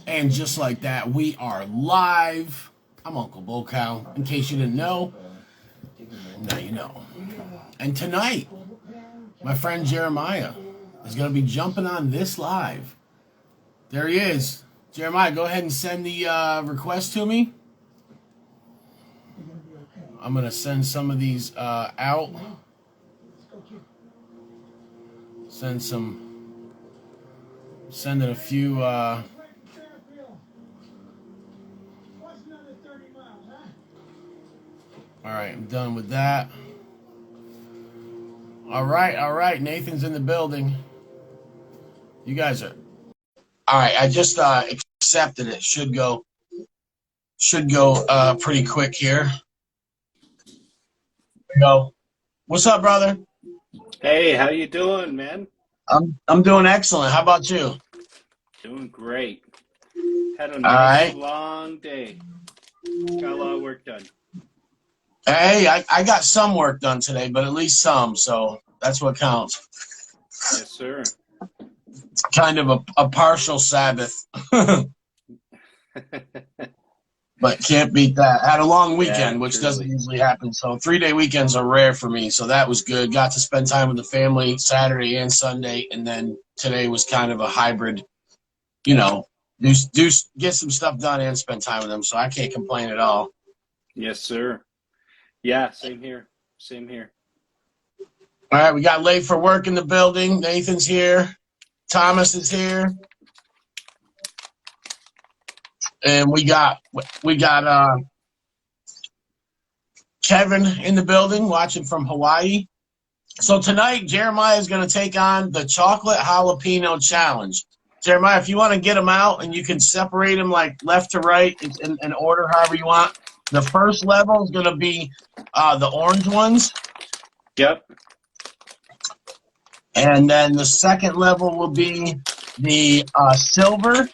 And just like that, we are live. I'm Uncle BullCow. In case you didn't know, now you know. And tonight, my friend Jeremiah is going to be jumping on this live. There he is. Jeremiah, go ahead and send the request to me. I'm going to send some of these out. Sending a few. All right, I'm done with that. All right. Nathan's in the building. You guys are. All right, I just accepted it. Should go pretty quick here. Go. What's up, brother? Hey, how you doing, man? I'm doing excellent. How about you? Doing great. Had a All nice right. long day. Got a lot of work done. Hey, I got some work done today, but at least some, so that's what counts. Yes, sir. Kind of a partial Sabbath. But can't beat that. I had a long weekend, Yeah, which truly. doesn't usually happen. So 3-day weekends are rare for me. So that was good. Got to spend time with the family Saturday and Sunday. And then today was kind of a hybrid, do get some stuff done and spend time with them. So I can't complain at all. Yes, sir. Yeah, same here. Same here. All right, we got late for work in the building. Nathan's here. Thomas is here. And we got Kevin in the building watching from Hawaii. So tonight, Jeremiah is going to take on the Chocolate Jalapeno Challenge. Jeremiah, if you want to get them out and you can separate them like left to right in order, however you want. The first level is going to be the orange ones. Yep. And then the second level will be the silver.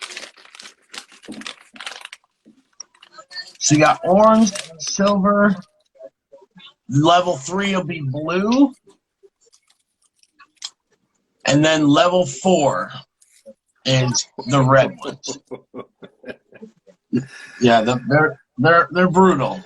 So you got orange, silver. Level 3 will be blue. And then level 4 is the red ones. Yeah, they're brutal.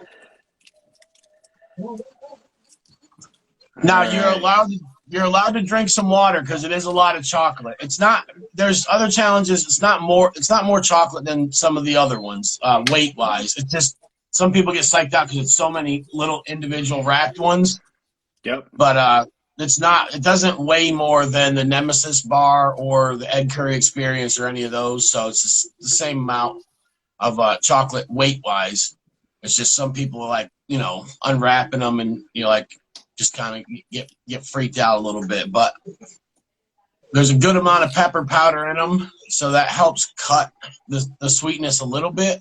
Now you're allowed to drink some water because it is a lot of chocolate. It's not. There's other challenges. It's not more chocolate than some of the other ones, weight wise. It's just some people get psyched out because it's so many little individual wrapped ones. Yep. But it's not. It doesn't weigh more than the Nemesis bar or the Ed Curry Experience or any of those. So it's just the same amount of chocolate weight wise. It's just some people are like unwrapping them and just kind of get freaked out a little bit. But there's a good amount of pepper powder in them, so that helps cut the sweetness a little bit.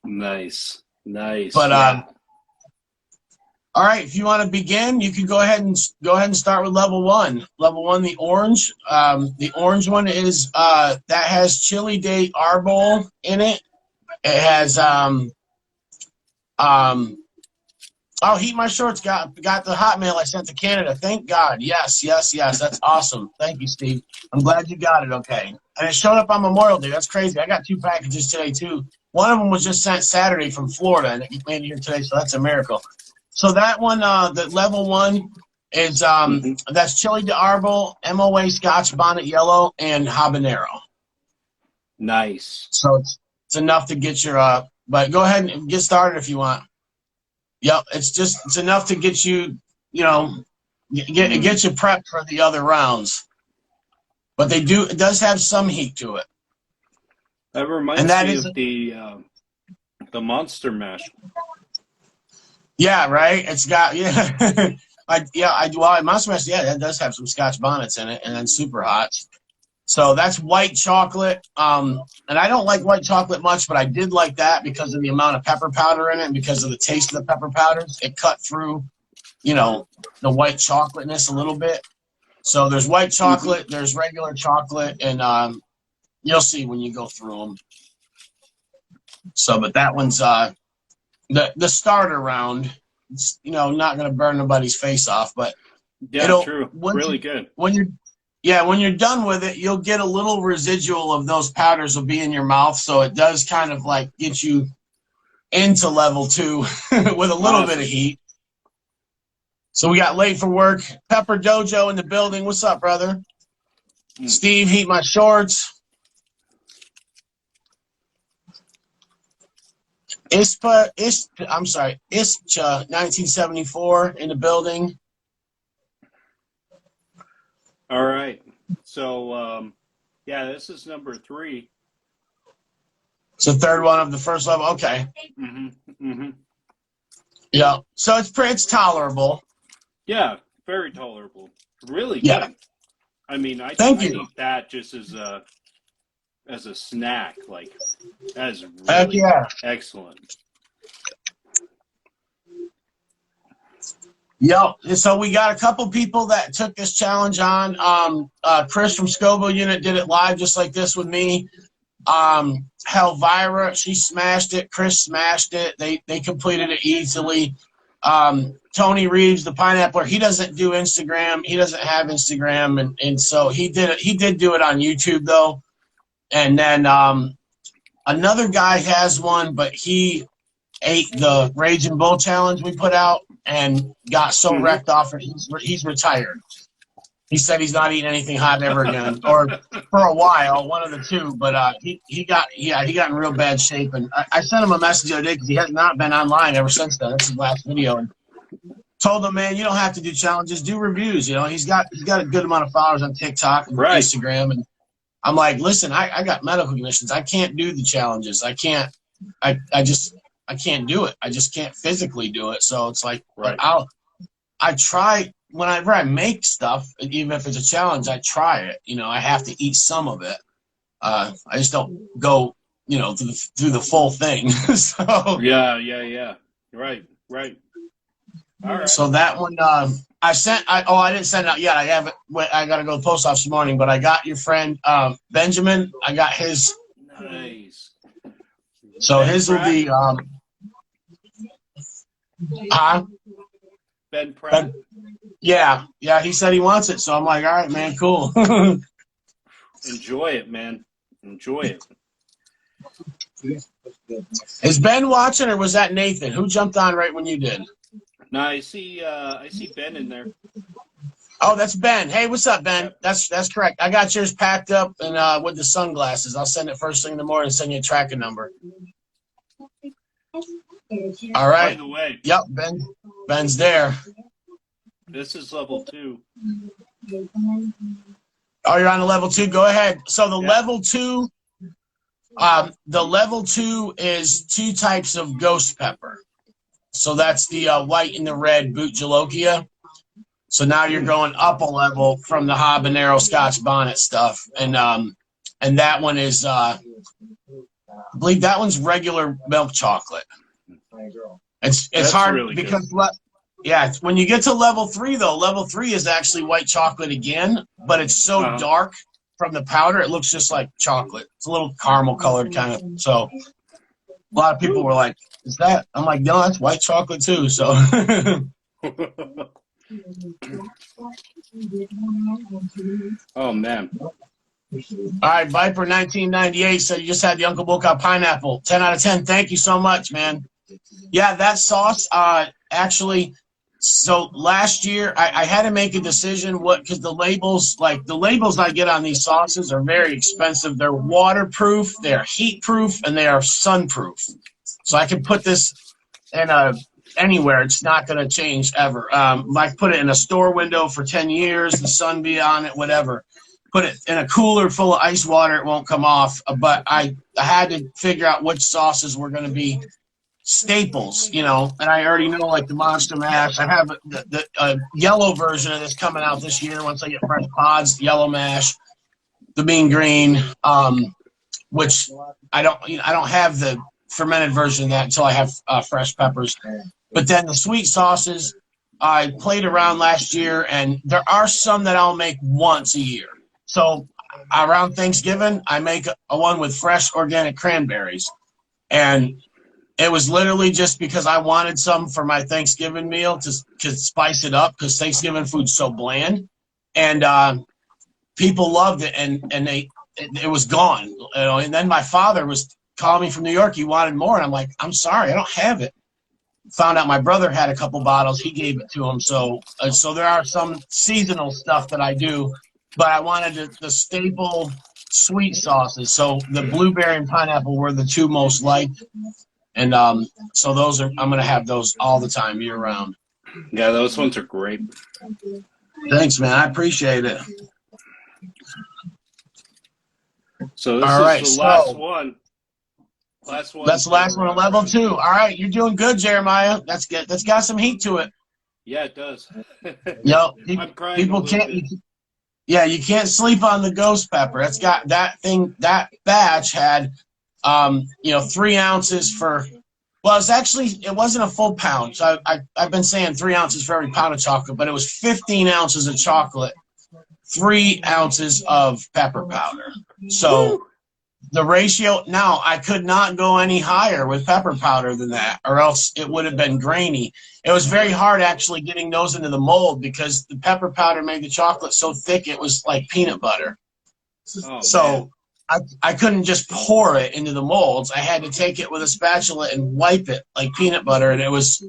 Nice. But all right, if you want to begin, you can go ahead and start with level 1. Level 1, the orange. The orange one is that has chili de arbol in it. It has oh, Heat My Shorts got the hot mail I sent to Canada. Thank God. Yes. That's awesome. Thank you, Steve. I'm glad you got it okay. And it showed up on Memorial Day. That's crazy. I got 2 packages today, too. One of them was just sent Saturday from Florida, and it made it here today, so that's a miracle. So that one, the level 1, is that's chili de arbol, MOA Scotch bonnet yellow, and habanero. Nice. So it's enough to get your but go ahead and get started if you want. Yep, it's enough to get you, get you prepped for the other rounds. But it does have some heat to it. That reminds me of the Monster Mash. Yeah, right. It's got Monster Mash. Yeah, that does have some Scotch bonnets in it, and then super hot. So that's white chocolate. And I don't like white chocolate much, but I did like that because of the amount of pepper powder in it and because of the taste of the pepper powders. It cut through, the white chocolateness a little bit. So there's white chocolate, there's regular chocolate, and you'll see when you go through them. So, but that one's the starter round. It's, not going to burn nobody's face off, but yeah, true. Really good. When Yeah, when you're done with it, you'll get a little residual of those powders will be in your mouth, so it does kind of like get you into level 2 with a little bit of heat. So we got late for work. Pepper Dojo in the building. What's up, brother? Steve, heat my shorts. ISPA 1974 in the building. All right. So, yeah, this is number 3. It's the third one of the first level. Okay. Yeah. So it's tolerable. Yeah, very tolerable. Really good. Yeah. I mean, I eat that just as a snack. Like, that is really excellent. Yep. So we got a couple people that took this challenge on. Chris from Scoville Unit did it live just like this with me. Helvira, she smashed it. Chris smashed it. They completed it easily. Tony Reeves, the pineappler, he doesn't do Instagram. He doesn't have Instagram, and so he did it. He did do it on YouTube though. And then another guy has one, but he ate the Raging Bull challenge we put out and got so wrecked off it. He's retired. He said he's not eating anything hot ever again, or for a while, one of the two. But he got in real bad shape, and I sent him a message the other day because he has not been online ever since then. That's his last video, and told him, man, you don't have to do challenges, do reviews. You know, he's got a good amount of followers on TikTok and Instagram, and I'm like, listen, I got medical conditions. I can't do the challenges. I can't. I can't do it. I just can't physically do it. So it's like, I try. Whenever I make stuff, even if it's a challenge, I try it. You know, I have to eat some of it. I just don't go, you know, through the full thing. So yeah. Right. All right. So that one, I didn't send it out yet. I haven't. I got to go to the post office this morning, but I got your friend Benjamin. I got his. Nice. So his will be. Ben Pratt. Yeah. He said he wants it, so I'm like, all right, man, cool. Enjoy it, man. Enjoy it. Is Ben watching, or was that Nathan? Who jumped on right when you did? No, I see Ben in there. Oh, that's Ben. Hey, what's up, Ben? That's correct. I got yours packed up and with the sunglasses. I'll send it first thing in the morning and send you a tracking number. All right. By the way. Yep, Ben's there. This is level 2. Oh, you're on the level 2? Go ahead. So the level 2, is 2 types of ghost pepper. So that's the white and the red boot jalokia. So now you're going up a level from the habanero Scotch bonnet stuff, and that one is, I believe that one's regular milk chocolate. It's hard really because when you get to level 3 though, level 3 is actually white chocolate again, but it's so dark from the powder it looks just like chocolate. It's a little caramel colored kind of. So a lot of people were like, "Is that?" I'm like, "No, that's white chocolate too." So. Oh man. All right, Viper 1998 said you just had the Uncle BullCow pineapple. 10 out of 10. Thank you so much, man. Yeah, that sauce actually. So last year I had to make a decision because the labels I get on these sauces are very expensive. They're waterproof, they're heat proof, and they are sunproof. So I can put this in anywhere. It's not going to change ever. I put it in a store window for 10 years, the sun be on it, whatever. Put it in a cooler full of ice water, it won't come off. But I had to figure out which sauces were going to be staples, you know, and I already know like the Monster Mash. I have the yellow version of this coming out this year once I get fresh pods, the yellow mash, the mean green, which I don't have the fermented version of that until I have fresh peppers. But then the sweet sauces, I played around last year, and there are some that I'll make once a year. So around Thanksgiving, I make a one with fresh organic cranberries. And it was literally just because I wanted some for my Thanksgiving meal to spice it up because Thanksgiving food's so bland. And people loved it, and it was gone. You know, and then my father was calling me from New York. He wanted more, and I'm like, I'm sorry, I don't have it. Found out my brother had a couple bottles. He gave it to him. So there are some seasonal stuff that I do, but I wanted the staple sweet sauces. So the blueberry and pineapple were the two most liked, and so those are, I'm gonna have those all the time, year round. Yeah, those ones are great. Thanks, man. I appreciate it. So this is the last one. Last one. That's the last one on level 2. All right, you're doing good, Jeremiah. That's good. That's got some heat to it. Yeah, it does. I'm crying people can't. Yeah, you can't sleep on the ghost pepper. It's got that thing. That batch had, 3 ounces for. Well, it wasn't a full pound. So I've been saying 3 ounces for every pound of chocolate, but it was 15 ounces of chocolate, 3 ounces of pepper powder. So the ratio, now I could not go any higher with pepper powder than that, or else it would have been grainy. It was very hard actually getting those into the mold because the pepper powder made the chocolate so thick it was like peanut butter. So I couldn't just pour it into the molds. I had to take it with a spatula and wipe it like peanut butter, and it was,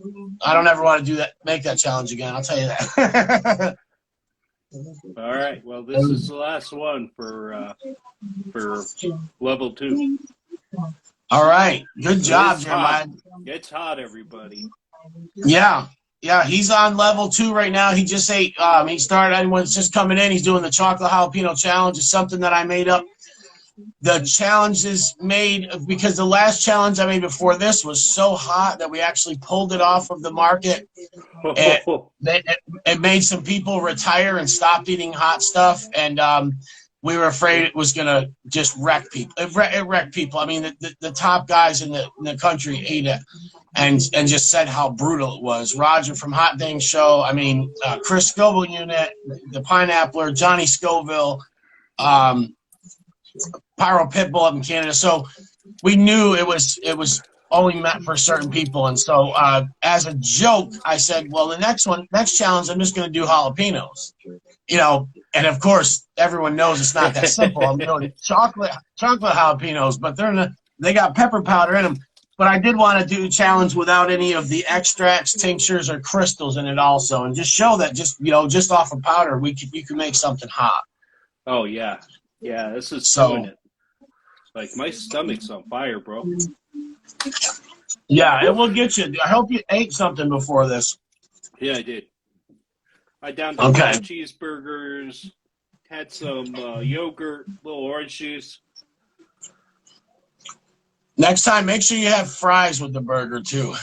I don't ever want to do that, make that challenge again, I'll tell you that. All right. Well, this is the last one for level 2. All right. Good job, Jeremiah. It's hot, everybody. Yeah. He's on level 2 right now. He just ate. He started. Anyone's just coming in. He's doing the chocolate jalapeno challenge. It's something that I made up. The challenge is made because the last challenge I made before this was so hot that we actually pulled it off of the market. It made some people retire and stopped eating hot stuff, and we were afraid it was going to just wreck people. It wrecked people. I mean, the top guys in the country ate it and just said how brutal it was. Roger from Hot Dang Show, I mean, Chris Scoville Unit, the Pineappler, Johnny Scoville, Pyro Pitbull up in Canada. So we knew it was only meant for certain people. And so as a joke, I said, well, the next challenge, I'm just going to do jalapenos. And of course, everyone knows it's not that simple. I'm doing chocolate jalapenos, but they got pepper powder in them. But I did want to do a challenge without any of the extracts, tinctures, or crystals in it also, and just show that just off of powder, you can make something hot. Oh, yeah. Yeah, this is doing it. Like, my stomach's on fire, bro. Yeah, it will get you. I hope you ate something before this. Yeah, I did. I downed some cheeseburgers, had some yogurt, little orange juice. Next time, make sure you have fries with the burger, too.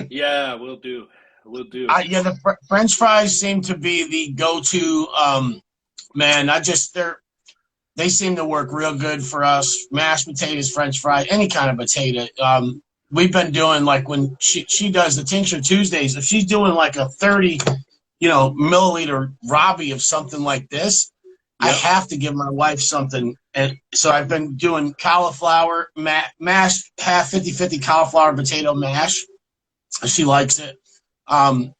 Yeah, we'll do. The French fries seem to be the go-to. Man, they seem to work real good for us. Mashed potatoes, French fries, any kind of potato. We've been doing, like, when she does the Tincture Tuesdays, if she's doing like a 30, milliliter Robbie of something like this, yep. I have to give my wife something. And so I've been doing cauliflower mash, half 50-50 cauliflower potato mash. She likes it. And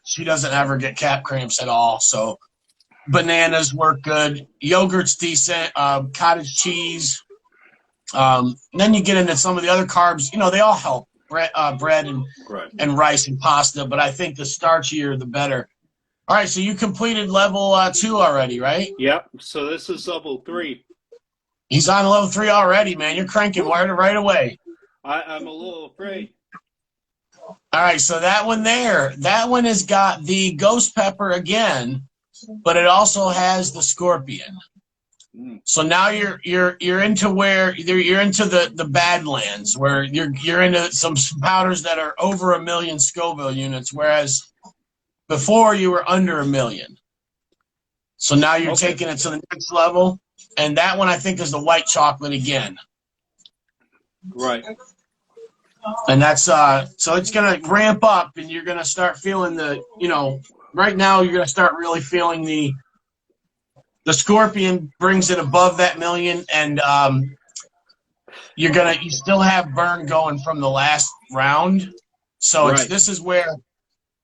she doesn't ever get cat cramps at all. So bananas work good. Yogurt's decent. Cottage cheese. Then you get into some of the other carbs. They all help. Bread and rice and pasta. But I think the starchier, the better. All right, so you completed level 2 already, right? Yep. So this is level 3. He's on level 3 already, man. You're cranking right away. I'm a little afraid. All right, so that one has got the ghost pepper again, but it also has the scorpion. So now you're into where you're into the Badlands, where you're into some powders that are over 1 million Scoville units, whereas before you were under 1 million. So now you're taking it to the next level, and that one I think is the white chocolate again. Right. And that's so it's gonna ramp up, and you're gonna start feeling right now you're gonna start really feeling the scorpion brings it above that 1 million, and you still have burn going from the last round. So this is where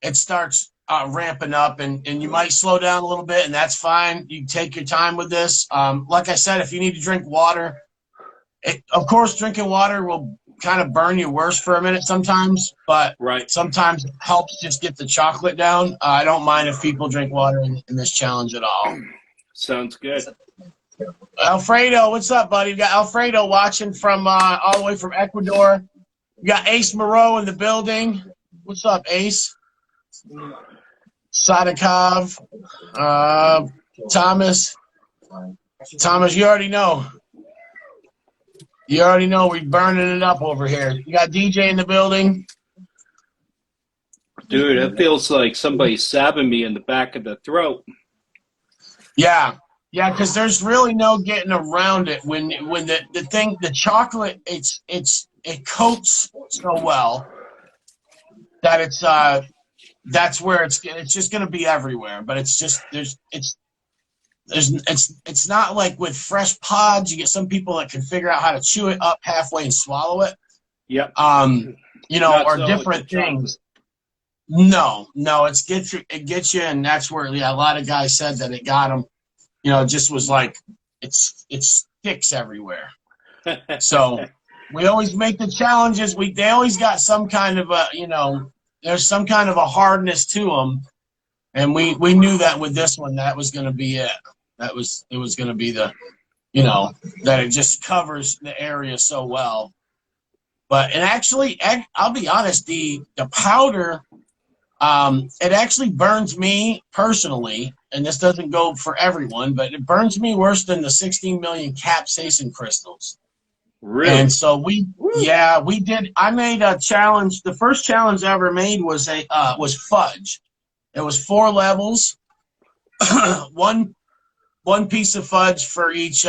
it starts ramping up, and you might slow down a little bit, and that's fine. You take your time with this. Like I said, if you need to drink water, of course, drinking water will kind of burn you worse for a minute sometimes, but sometimes it helps just get the chocolate down. I don't mind if people drink water in this challenge at all. Sounds good. Alfredo, what's up, buddy? We got Alfredo watching from all the way from Ecuador. We got Ace Moreau in the building. What's up, Ace? Sadikov, Thomas. Thomas, you already know. You already know we're burning it up over here. You got DJ in the building. Dude, it feels like somebody's stabbing me in the back of the throat. Yeah. Yeah, because there's really no getting around it when the chocolate it coats so well that it's that's where it's just gonna be everywhere. But it's just it's not like with fresh pods. You get some people that can figure out how to chew it up halfway and swallow it. Yep. You know, or different things. No, it gets you, and that's where a lot of guys said that it got them. You know, it just was like it sticks everywhere. So we always make the challenges. They always got some kind of there's some kind of a hardness to them, and we knew that with this one that was going to be it. It was going to be the, that it just covers the area so well. But and actually, I'll be honest, the powder. It actually burns me personally, and this doesn't go for everyone, but it burns me worse than the 16 million capsaicin crystals. Really? And so we did. I made a challenge. The first challenge I ever made was fudge. It was 4 levels, one piece of fudge for each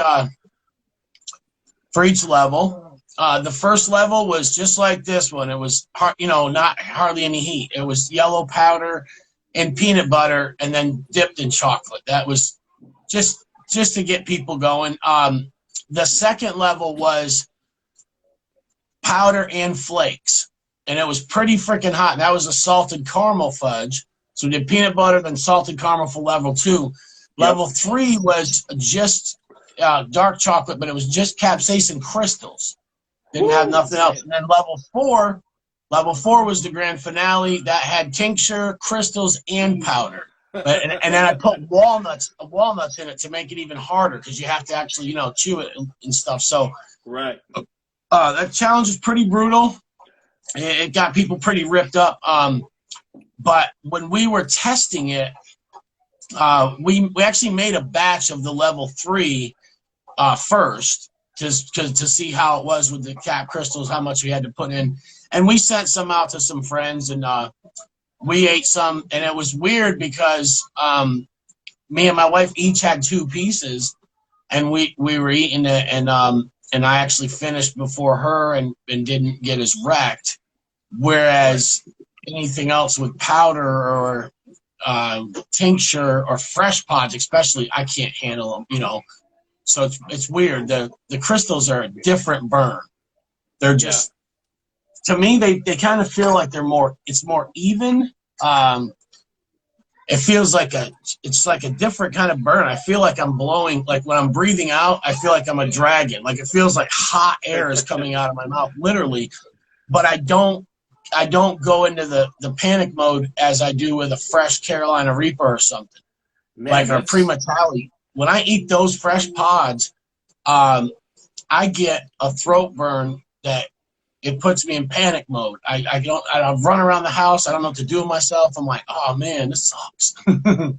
level. The first level was just like this one. It was not hardly any heat. It was yellow powder and peanut butter, and then dipped in chocolate. That was just to get people going. The second level was powder and flakes, and it was pretty freaking hot. That was a salted caramel fudge. So we did peanut butter, then salted caramel for level 2. Level 3 was just dark chocolate, but it was just capsaicin crystals. Didn't have nothing else. And then level four was the grand finale. That had tincture, crystals, and powder. And then I put walnuts in it to make it even harder because you have to actually, chew it and stuff. So that challenge is pretty brutal. It got people pretty ripped up. But when we were testing it, we actually made a batch of the level 3 first. To see how it was with the cap crystals, how much we had to put in. And we sent some out to some friends, and we ate some. And it was weird because me and my wife each had 2 pieces, and we were eating it, and I actually finished before her and didn't get as wrecked. Whereas anything else with powder or tincture or fresh pods, especially, I can't handle them, So it's weird. The crystals are a different burn. They're just, to me, they kind of feel like it's more even. It feels like it's like a different kind of burn. I feel like I'm blowing, like when I'm breathing out, I feel like I'm a dragon. Like it feels like hot air is coming out of my mouth, literally. But I don't go into the panic mode as I do with a fresh Carolina Reaper or something. Man, like our Prima Tali. When I eat those fresh pods, I get a throat burn that it puts me in panic mode. I run around the house. I don't know what to do with myself. I'm like, oh man, this sucks.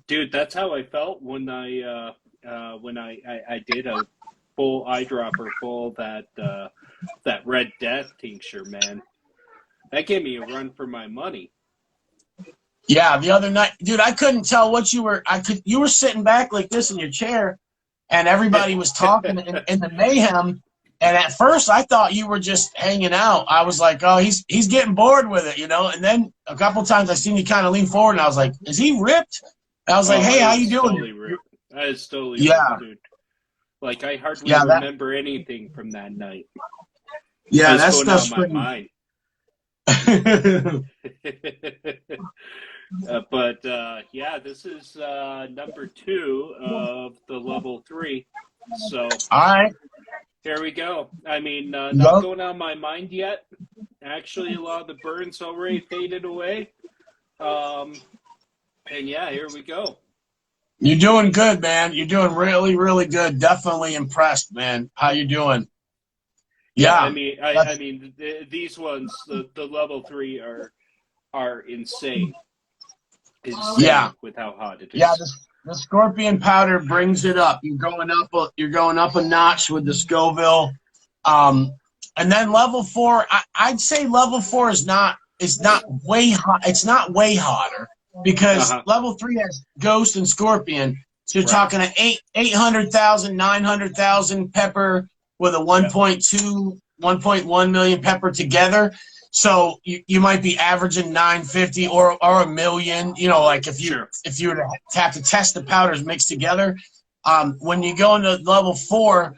Dude, that's how I felt when I did a full eyedropper full that Red Death tincture, man. That gave me a run for my money. Yeah, the other night, dude, I couldn't tell what you were. You were sitting back like this in your chair, and everybody was talking in the mayhem. And at first, I thought you were just hanging out. I was like, oh, he's getting bored with it, And then a couple of times I seen you kind of lean forward, and I was like, is he ripped? And I was like, hey, how you doing? Totally ripped. I was totally ripped, dude. Like I hardly remember anything from that night. Yeah, that stuff's my mind. Yeah, this is number two of the level three. So All right. here we go. I mean, not Yep. going on my mind yet. Actually, a lot of the burns already faded away. And yeah, here we go. You're doing good, man. You're doing really, really good. Definitely impressed, man. How you doing? Yeah, I Yeah. mean, these ones, the level three are insane. Insane Yeah. with how hot it Yeah. is. The scorpion powder brings it up. You're going up a notch with the Scoville. And then level four, I'd say level four is not way hot. It's not way hotter because Uh-huh. level three has Ghost and Scorpion. So you're Right. talking an 800,000, 900,000 pepper with a Yeah. 1.1 million pepper together. So you might be averaging 950 or a million. You know, like Sure. if you were to have to test the powders mixed together. When you go into level four,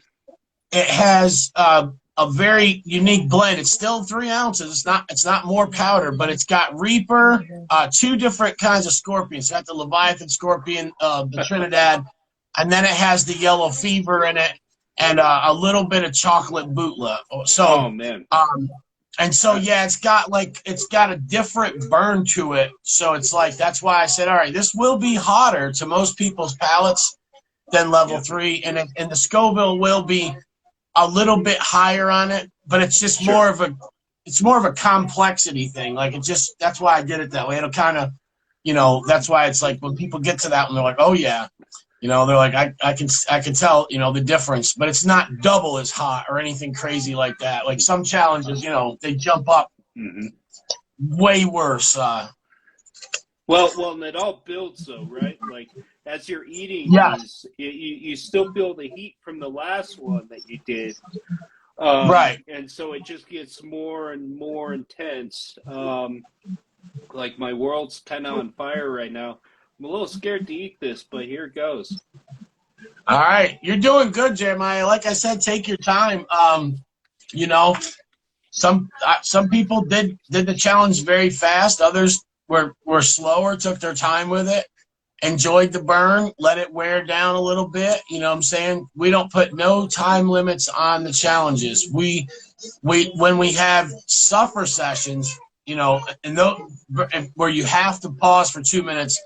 it has a very unique blend. It's still 3 ounces. It's not more powder, but it's got Reaper, two different kinds of scorpions. It's got the Leviathan scorpion, the Trinidad, and then it has the yellow fever in it, and a little bit of chocolate bootla. Oh So, man. Yeah, it's got a different burn to it. So it's like that's why I said, all right, this will be hotter to most people's palates than level Yeah. three, and the Scoville will be a little bit higher on it, but it's just Sure. more of a complexity thing. Like that's why I did it that way. It'll kind of, that's why it's like when people get to that one, they're like, oh yeah, they're like, I can tell, the difference, but it's not double as hot or anything crazy like that. Like some challenges, they jump up way worse. Well, and it all builds though, right? Like as you're eating Yeah. these, you still feel the heat from the last one that you did, Right. and so it just gets more and more intense. Like my world's kind of on fire right now. I'm a little scared to eat this, but here it goes. All right, you're doing good, Jeremiah. Like I said, take your time. You know, some people did the challenge very fast. Others were slower, took their time with it, enjoyed the burn, let it wear down a little bit. You know what I'm saying? We don't put no time limits on the challenges. We when we have suffer sessions, and where you have to pause for 2 minutes,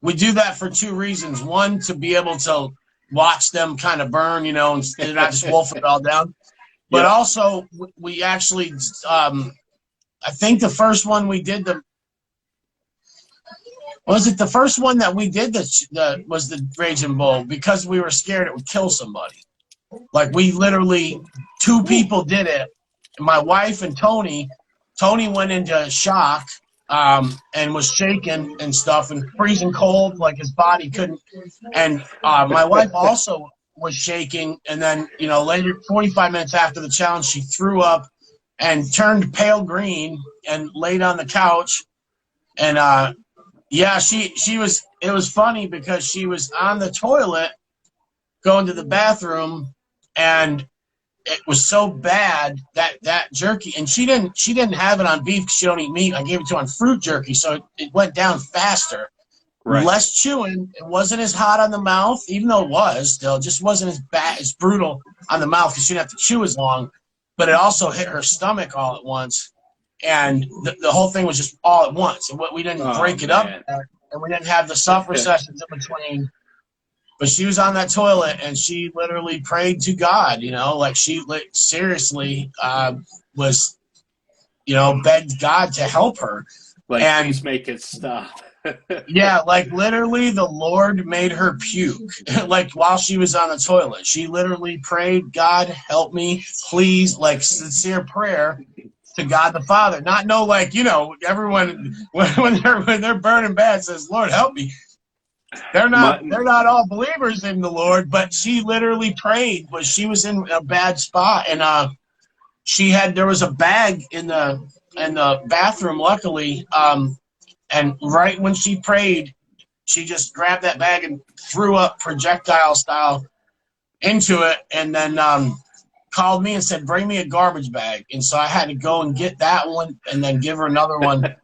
we do that for two reasons. One, to be able to watch them kind of burn, and they're not just wolfing it all down. But Yep. also, we actually, I think the first one we did the first one that we did was the Raging Bull, because we were scared it would kill somebody. Like we literally, two people did it. My wife and Tony. Tony went into shock and was shaking and stuff and freezing cold, like his body couldn't. And my wife also was shaking. And then, later, 45 minutes after the challenge, she threw up and turned pale green and laid on the couch. And it was funny because she was on the toilet going to the bathroom, and it was so bad that jerky, and she didn't have it on beef because she don't eat meat. I gave it to her on fruit jerky, so it went down faster. Right. Less chewing. It wasn't as hot on the mouth, even though it was still, just wasn't as brutal on the mouth because she didn't have to chew as long. But it also hit her stomach all at once, and the whole thing was just all at once. And we didn't break it up, and we didn't have the suffer sessions in between. But she was on that toilet, and she literally prayed to God, like she seriously was, begged God to help her. Like, and please make it stop. yeah, like literally the Lord made her puke, like while she was on the toilet. She literally prayed, God, help me, please, like sincere prayer to God the Father. Not everyone, when they're burning bad, says, Lord, help me. They're not all believers in the Lord, but she literally prayed, but she was in a bad spot, and there was a bag in the bathroom, luckily, and right when she prayed, she just grabbed that bag and threw up projectile style into it, and then called me and said, bring me a garbage bag. And so I had to go and get that one and then give her another one.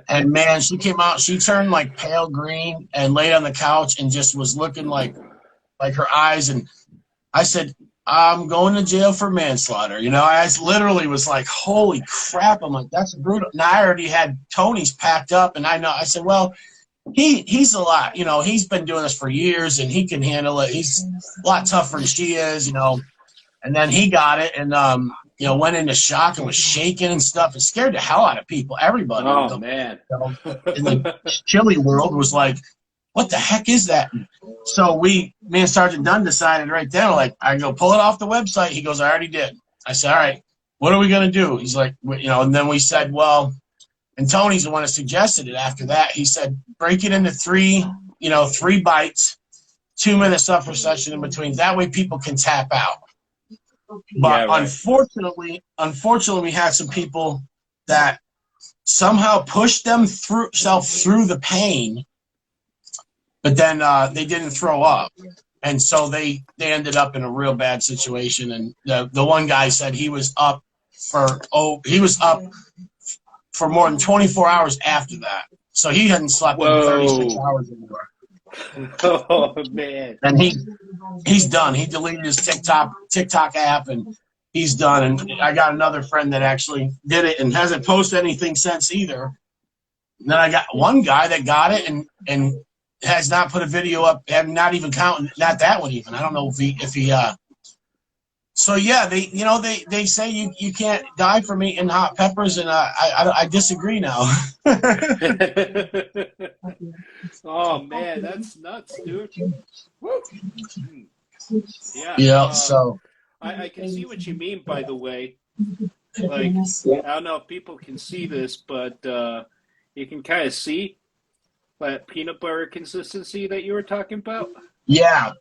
And, man, she came out. She turned, like, pale green and laid on the couch and just was looking like her eyes. And I said, I'm going to jail for manslaughter. You know, I literally was like, holy crap. I'm like, that's brutal. And I already had Tony's packed up. And I said, well, he's a lot. You know, he's been doing this for years, and he can handle it. He's a lot tougher than she is, you know. And then he got it and, you know, went into shock and was shaking and stuff. It scared the hell out of people. Everybody. Oh, man. You know, in the chili world was like, what the heck is that? So me and Sergeant Dunn decided right then, like, I go, pull it off the website. He goes, I already did. I said, all right, what are we going to do? He's like, you know, and then we said, well, and Tony's the one that suggested it after that. He said, break it into three bites, 2 minute suffer session in between. That way people can tap out. But yeah, right. Unfortunately, we had some people that somehow pushed themselves through the pain, but then they didn't throw up. And so they ended up in a real bad situation. And the one guy said he was up for more than 24 hours after that. So he hadn't slept in 36 hours anymore. Oh, man. And he's done. He deleted his TikTok app, and he's done. And I got another friend that actually did it and hasn't posted anything since either. And then I got one guy that got it and has not put a video up, and not even counting, not that one even. I don't know if he so yeah, they say you can't die from eating hot peppers, and I disagree now. Oh, man, that's nuts, dude. Woo. Yeah. Yeah. So I can see what you mean. By the way, like, I don't know if people can see this, but you can kind of see that peanut butter consistency that you were talking about. Yeah.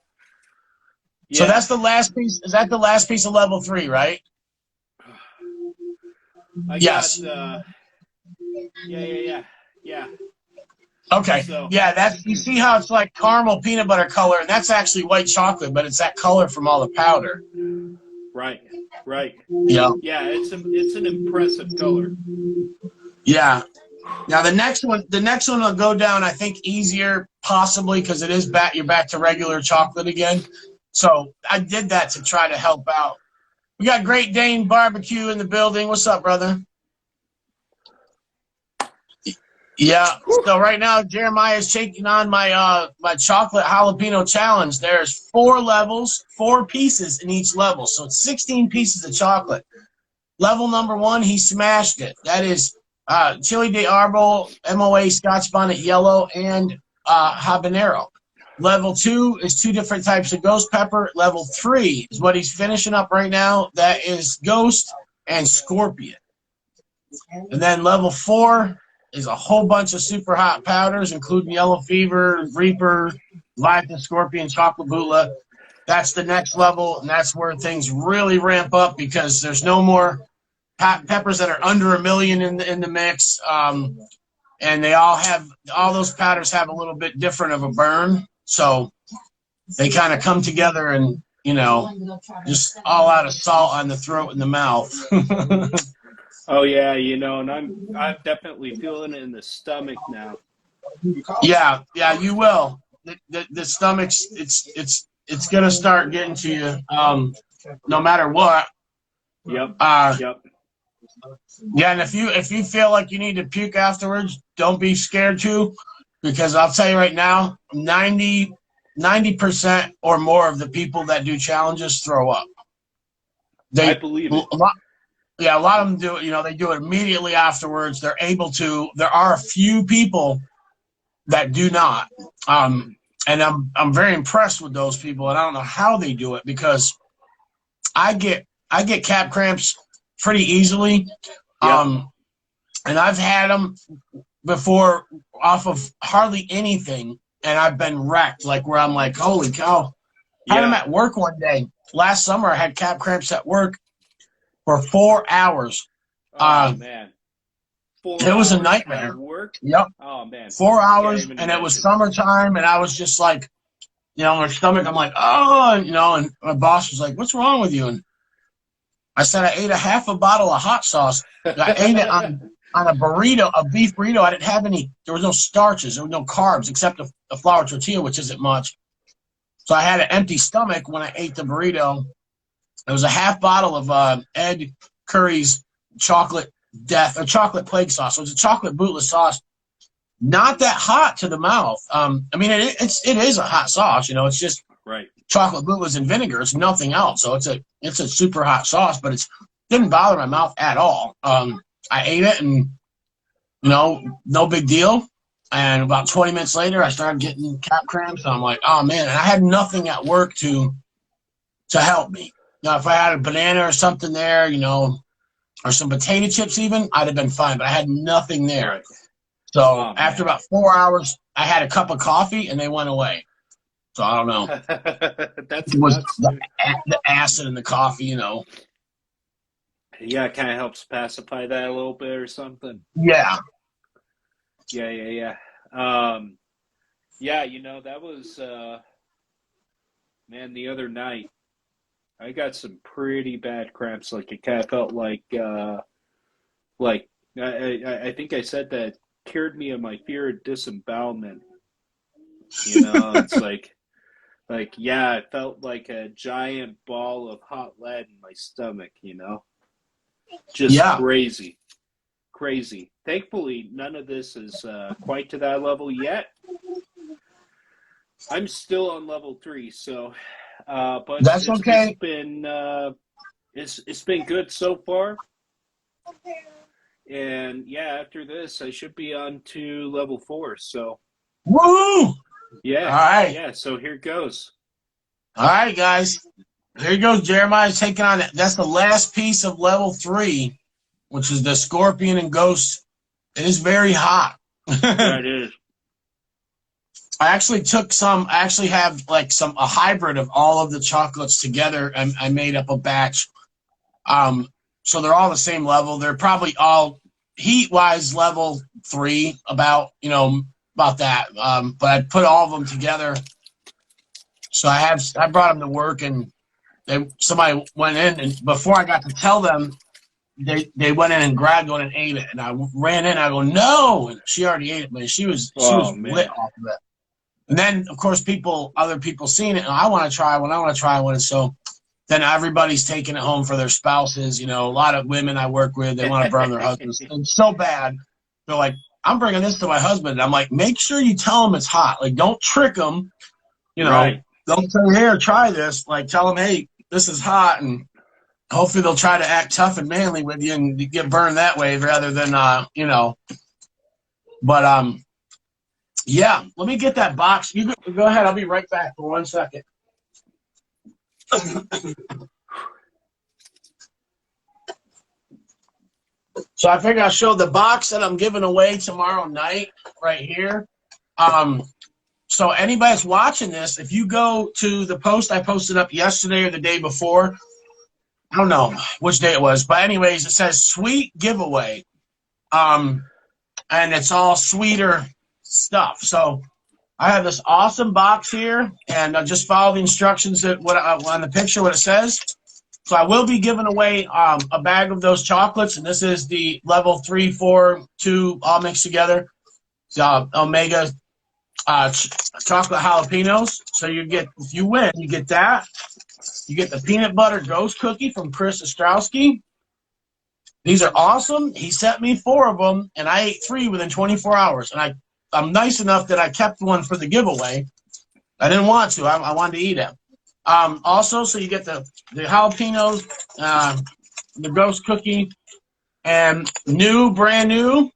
Yeah. So that's the last piece. Is that the last piece of level 3, right? Yes. Yeah. Okay. So, yeah, that's, you see how it's like caramel peanut butter color, and that's actually white chocolate, but it's that color from all the powder. Right. Yeah. Yeah, it's an impressive color. Yeah. Now the next one will go down, I think, easier, possibly, because it is you're back to regular chocolate again. So I did that to try to help out. We got Great Dane Barbecue in the building. What's up, brother? Yeah. So right now, Jeremiah is taking on my my chocolate jalapeno challenge. There's 4 levels, 4 pieces in each level. So it's 16 pieces of chocolate. Level number 1, he smashed it. That is chili de arbol, MOA, Scotch bonnet yellow, and habanero. Level 2 is 2 different types of ghost pepper. Level 3 is what he's finishing up right now. That is ghost and scorpion. And then level 4 is a whole bunch of super hot powders, including yellow fever, reaper, Leviathan, scorpion, chocolate bootla. That's the next level, and that's where things really ramp up, because there's no more peppers that are under 1 million in the mix. And they all those powders have a little bit different of a burn. So they kind of come together and, just all out of salt on the throat and the mouth. Oh yeah, and I'm definitely feeling it in the stomach now. Yeah, you will. The stomach's it's gonna start getting to you, no matter what. Yep. Yep. Yeah, and if you feel like you need to puke afterwards, don't be scared to, because I'll tell you right now, 90% or more of the people that do challenges throw up. I believe it. A lot of them do it. They do it immediately afterwards. They're able to. There are a few people that do not, and I'm very impressed with those people. And I don't know how they do it, because I get calf cramps pretty easily, Yep. and I've had them before off of hardly anything, and I've been wrecked. Like, where I'm like, holy cow! I had them at work one day last summer. I had calf cramps at work for 4 hours. Oh, man. 4 it was a hours nightmare. at work? Yep. Oh, man. 4 hours, and imagine. it was summertime, and I was just like, my stomach, I'm like, oh, and my boss was like, what's wrong with you? And I said I ate a half a bottle of hot sauce. I ate it on a burrito, a beef burrito. I didn't have any. There was no starches. There was no carbs except a flour tortilla, which isn't much. So I had an empty stomach when I ate the burrito. It was a half bottle of Ed Curry's chocolate death or chocolate plague sauce. So it's a chocolate bootless sauce. Not that hot to the mouth. I mean, it is a hot sauce. You know, it's just Right. chocolate bootless and vinegar. It's nothing else. So it's a super hot sauce, but it didn't bother my mouth at all. I ate it and, you know, no big deal. And about 20 minutes later, I started getting cap cramps. And I'm like, oh, man. And I had nothing at work to help me. Now, if I had a banana or something there, you know, or some potato chips even, I'd have been fine. But I had nothing there. Right. So after about 4 hours, I had a cup of coffee, and they went away. So I don't know. That's It was nuts, the dude. acid in the coffee, you know. Yeah, it kind of helps pacify that a little bit or something. Yeah. Yeah. Yeah, you know, that was, man, the other night, I got some pretty bad cramps. Like, it kind of felt like I think I said that cured me of my fear of disembowelment. You know, it's like, yeah, it felt like a giant ball of hot lead in my stomach, you know? Just Yeah. crazy. Thankfully, none of this is quite to that level yet. I'm still on level 3, so but That's okay. It's been good so far. And yeah, after this, I should be on to level 4. So Woo! yeah, All right. yeah. So here goes. All right, guys. Here goes Jeremiah taking on that. That's the last piece of level 3, which is the scorpion and ghost. It is very hot. Yeah, it is. I actually took some. I actually have like a hybrid of all of the chocolates together, and I made up a batch. So they're all the same level. They're probably all heat-wise level 3, about that. But I put all of them together. So I brought them to work, and somebody went in, and before I got to tell them, they went in and grabbed one and ate it. And I ran in. I go, no, and she already ate it, man. She was man. lit off of it. And then, of course, other people seen it, and I want to try one. And so then everybody's taking it home for their spouses. You know, a lot of women I work with, they want to burn their husbands. It's so bad. They're like, I'm bringing this to my husband. And I'm like, make sure you tell him it's hot. Like, don't trick him. You know, Right. Don't say, here, try this. Like, tell them, hey, this is hot. And hopefully they'll try to act tough and manly with you and get burned that way rather than, But, yeah, let me get that box. You go ahead. I'll be right back for 1 second. So I figure I'll show the box that I'm giving away tomorrow night right here. So anybody that's watching this, if you go to the post I posted up yesterday or the day before, I don't know which day it was, but anyways, it says sweet giveaway. And it's all sweeter stuff. So I have this awesome box here, and just follow the instructions on the picture, what it says. So I will be giving away a bag of those chocolates, and this is the level 3, 4, 2 all mixed together. Omega chocolate jalapenos. So if you win, you get that. You get the peanut butter ghost cookie from Chris Ostrowski. These are awesome. He sent me 4 of them, and I ate 3 within 24 hours. And I'm nice enough that I kept one for the giveaway. I didn't want to. I wanted to eat it. Also, so you get the jalapenos, the ghost cookie, and brand new.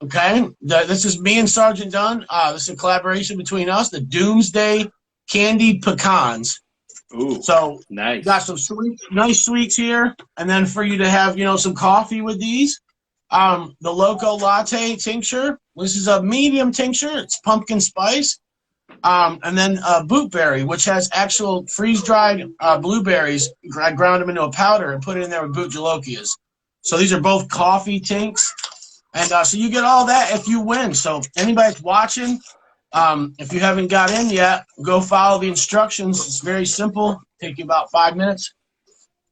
Okay, this is me and Sergeant Dunn. This is a collaboration between us. The Doomsday Candied Pecans. Ooh, so nice. Got some nice sweets here, and then for you to have some coffee with these. The Loco Latte tincture. This is a medium tincture. It's pumpkin spice. And then bootberry, which has actual freeze-dried blueberries. I ground them into a powder and put it in there with boot jalokias. So these are both coffee tinks. And so you get all that if you win. So anybody that's watching, if you haven't got in yet, go follow the instructions. It's very simple. Take you about 5 minutes.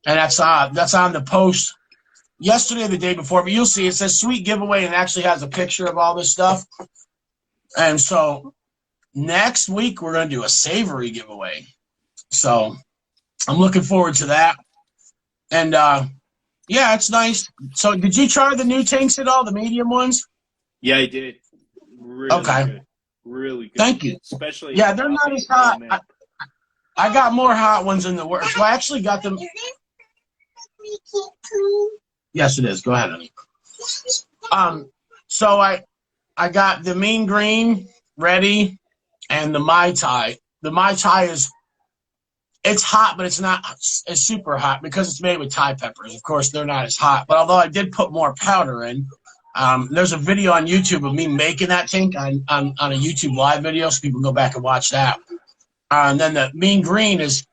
and that's on the post yesterday or the day before. But you'll see it says sweet giveaway, and it actually has a picture of all this stuff. And so next week we're going to do a savory giveaway. So I'm looking forward to that. And yeah, it's nice. So did you try the new tanks at all, the medium ones? Yeah, I did. Really good. Really good. Thank you. Especially yeah, they're not as hot. I got more hot ones in the works. Well, I actually got them. Yes, it is. Go ahead, honey. So I got the mean green ready and the Mai Tai. The Mai Tai it's hot, but it's not as super hot because it's made with Thai peppers. Of course, they're not as hot. But although I did put more powder in, there's a video on YouTube of me making that tank on a YouTube live video, so people can go back and watch that. And then the mean green is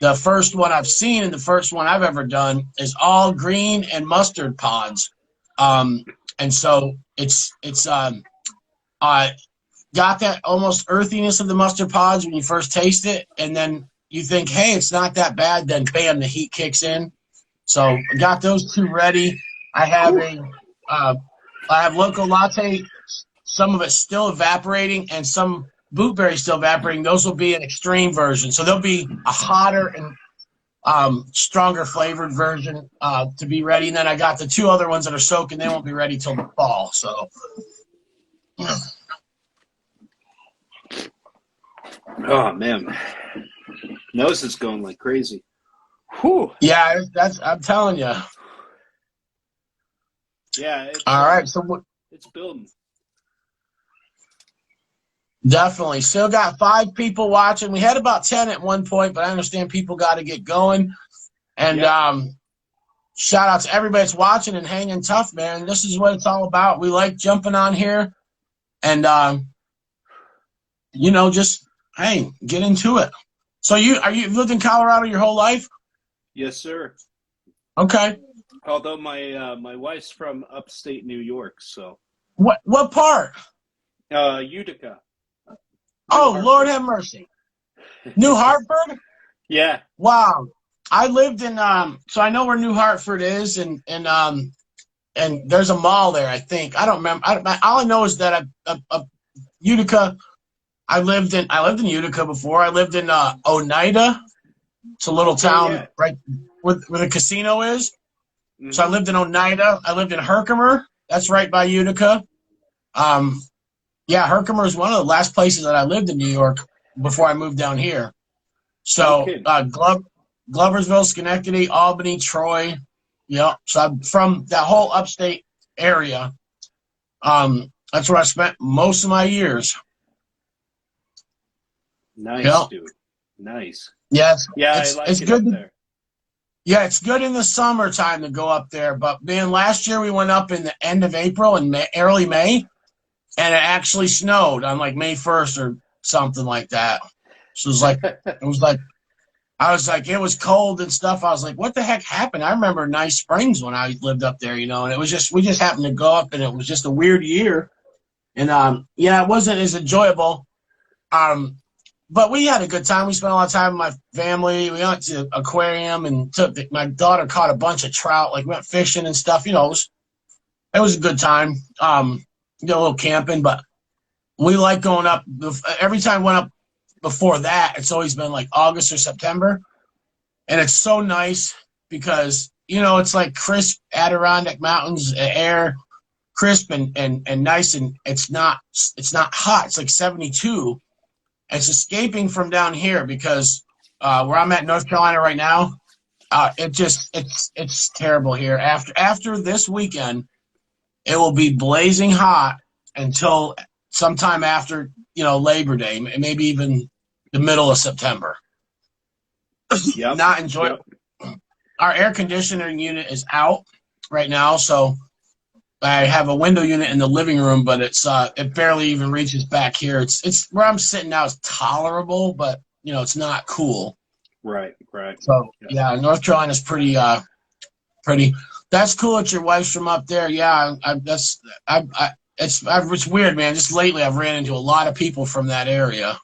the first one I've seen, and the first one I've ever done is all green and mustard pods. And so it's got that almost earthiness of the mustard pods when you first taste it, and then you think, hey, it's not that bad, then bam, the heat kicks in. So I got those two ready. I have Loco Latte, some of it still evaporating, and some Bootberry still evaporating. Those will be an extreme version. So there'll be a hotter and stronger flavored version to be ready. And then I got the two other ones that are soaking. They won't be ready till the fall. So, yeah. Oh, man. Nose is going like crazy. Whew. Yeah, I'm telling you. Yeah. All right. So it's building. Definitely. Still got 5 people watching. We had about 10 at one point, but I understand people got to get going. And shout out to everybody that's watching and hanging tough, man. This is what it's all about. We like jumping on here and, just, hey, get into it. So you've lived in Colorado your whole life? Yes, sir. Okay. Although my wife's from upstate New York, so. What part? Utica. Oh, Lord have mercy. New Hartford? Yeah. Wow. I lived in so I know where New Hartford is, and there's a mall there, I think. I don't remember. All I know is that Utica. I lived in Utica before. I lived in Oneida. It's a little town right where the casino is. Mm-hmm. So I lived in Oneida. I lived in Herkimer. That's right by Utica. Herkimer is one of the last places that I lived in New York before I moved down here. So Gloversville, Schenectady, Albany, Troy. Yeah. So I'm from that whole upstate area. That's where I spent most of my years. Nice, dude. Nice. Yes. Yeah, it's good up there. Yeah, it's good in the summertime to go up there. But, man, last year we went up in the end of April and early May, and it actually snowed on, like, May 1st or something like that. So it was cold and stuff. I was like, what the heck happened? I remember Nice Springs when I lived up there, and it was we just happened to go up, and it was just a weird year. And, it wasn't as enjoyable. But we had a good time. We spent a lot of time with my family. We went to aquarium and my daughter caught a bunch of trout. Like, we went fishing and stuff. It was a good time. A little camping, but we like going up. Every time I went up before that, it's always been like August or September. And it's so nice because, it's like crisp Adirondack Mountains air, crisp and nice. And it's not hot. It's like 72. It's escaping from down here because where I'm at in North Carolina right now, it's terrible here. After this weekend, it will be blazing hot until sometime after Labor Day, maybe even the middle of September. Yep. Not enjoyable. Yep. Our air conditioning unit is out right now, so I have a window unit in the living room, but it barely even reaches back here. It's where I'm sitting now is tolerable, but it's not cool. Right. So yeah, North Carolina's pretty. That's cool that your wife's from up there. Yeah, it's weird, man. Just lately, I've ran into a lot of people from that area.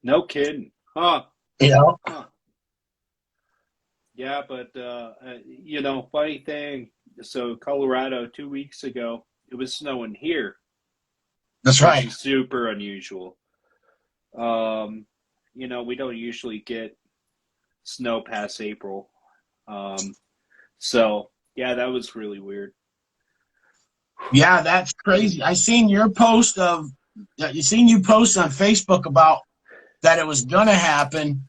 No kidding, huh? Huh. Yeah, but funny thing. So Colorado 2 weeks ago, it was snowing here, That's which right. is super unusual. Um, we don't usually get snow past April. Um, so yeah, that was really weird. Yeah, that's crazy. I seen your post of you seen you post on Facebook about that it was gonna happen,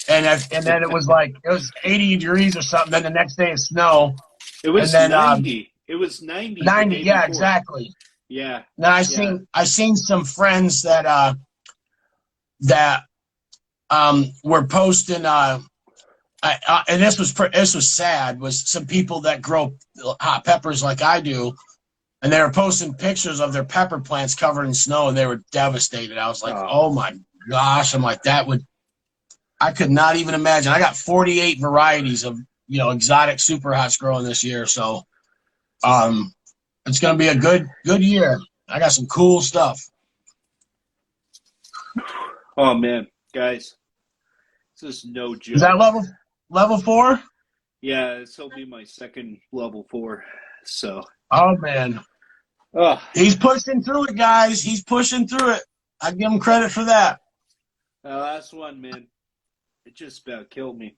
and then it was like it was 80 degrees or something. Then the next day it's snow, It and was then 90. It was 90 the 90. day Yeah, before. exactly. Yeah, Now yeah. I seen some friends that were posting and this was sad was some people that grow hot peppers like I do, and they were posting pictures of their pepper plants covered in snow, and they were devastated. I was like, Oh, oh my gosh. I'm like, I could not even imagine. I got 48 varieties of, exotic super hots growing this year. So, um, it's going to be a good year. I got some cool stuff. oh man, guys, this is no Is that joke. level 4? Yeah, this will be my second level 4. So, Oh man, oh, he's pushing through it, guys. He's pushing through it. I give him credit for that. the last one, man, it just about killed me.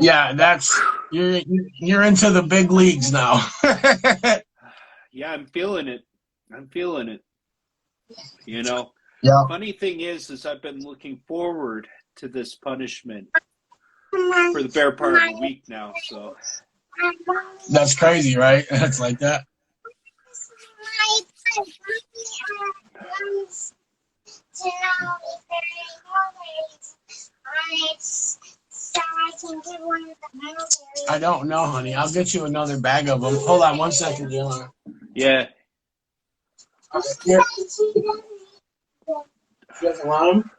Yeah, you're into the big leagues now. Yeah, I'm feeling it. I'm feeling it. You know, Yeah, funny thing is I've been looking forward to this punishment for the better part of a week now. So, that's crazy, right? It's like that. I don't know, honey. I'll get you another bag of them. Hold on 1 second, Dylan. yeah. Here. She doesn't want them?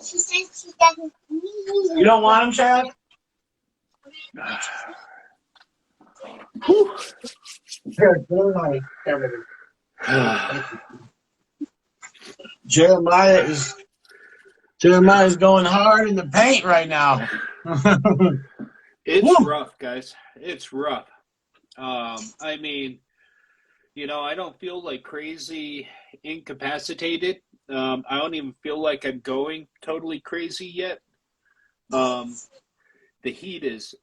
She says she doesn't need them. You don't want them, Chad? Here, Jeremiah's going hard in the paint right now. It's rough, guys. It's rough. I mean, I don't feel like crazy incapacitated. I don't even feel like I'm going totally crazy yet. The heat is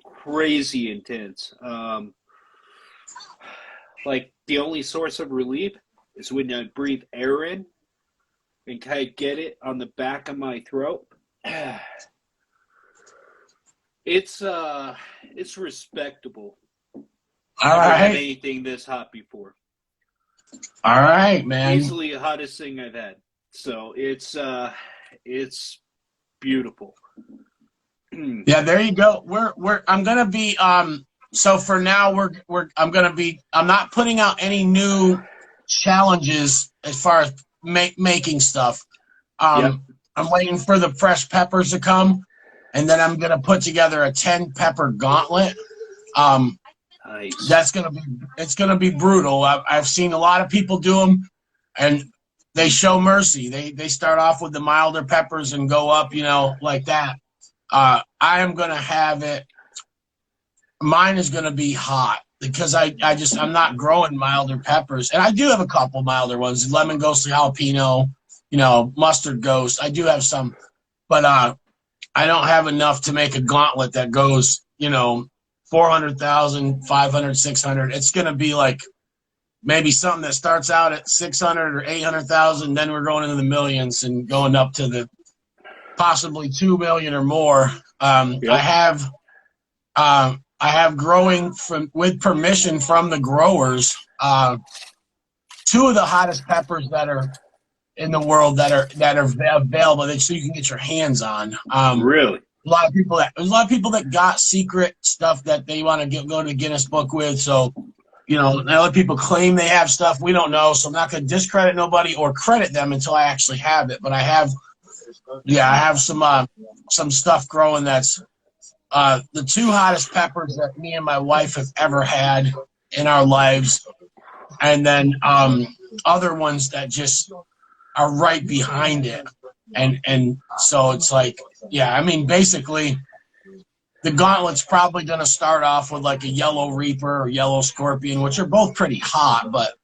crazy intense. Like the only source of relief is when I breathe air in and kind of get it on the back of my throat. It's respectable. All Never had right. anything this hot before. All right, man. Easily the hottest thing I've had. So it's beautiful. Yeah, there you go. I'm gonna be so for now I'm not putting out any new challenges as far as making stuff. Yep. I'm waiting for the fresh peppers to come, and then I'm gonna put together a 10 pepper gauntlet. Nice. It's gonna be brutal. I've seen a lot of people do them, and they show mercy. They start off with the milder peppers and go up, like that. I am gonna have it. Mine is gonna be hot because I'm not growing milder peppers, and I do have a couple milder ones: lemon ghost, jalapeno, mustard ghost. I do have some, but I don't have enough to make a gauntlet that goes, 400,000, 500, 600. It's gonna be like maybe something that starts out at 600 or 800,000, then we're going into the millions and going up to the possibly 2 million or more. Yep. I have growing with permission from the growers. Two of the hottest peppers that are in the world that are available so you can get your hands on. Really? There's a lot of people that got secret stuff that they want to go to the Guinness Book with. So, other people claim they have stuff we don't know. So I'm not going to discredit nobody or credit them until I actually have it. But I have some stuff growing that's the two hottest peppers that me and my wife have ever had in our lives, and then other ones that just are right behind it, and so it's like yeah, I mean, basically, the gauntlet's probably going to start off with like a yellow reaper or yellow scorpion, which are both pretty hot, but,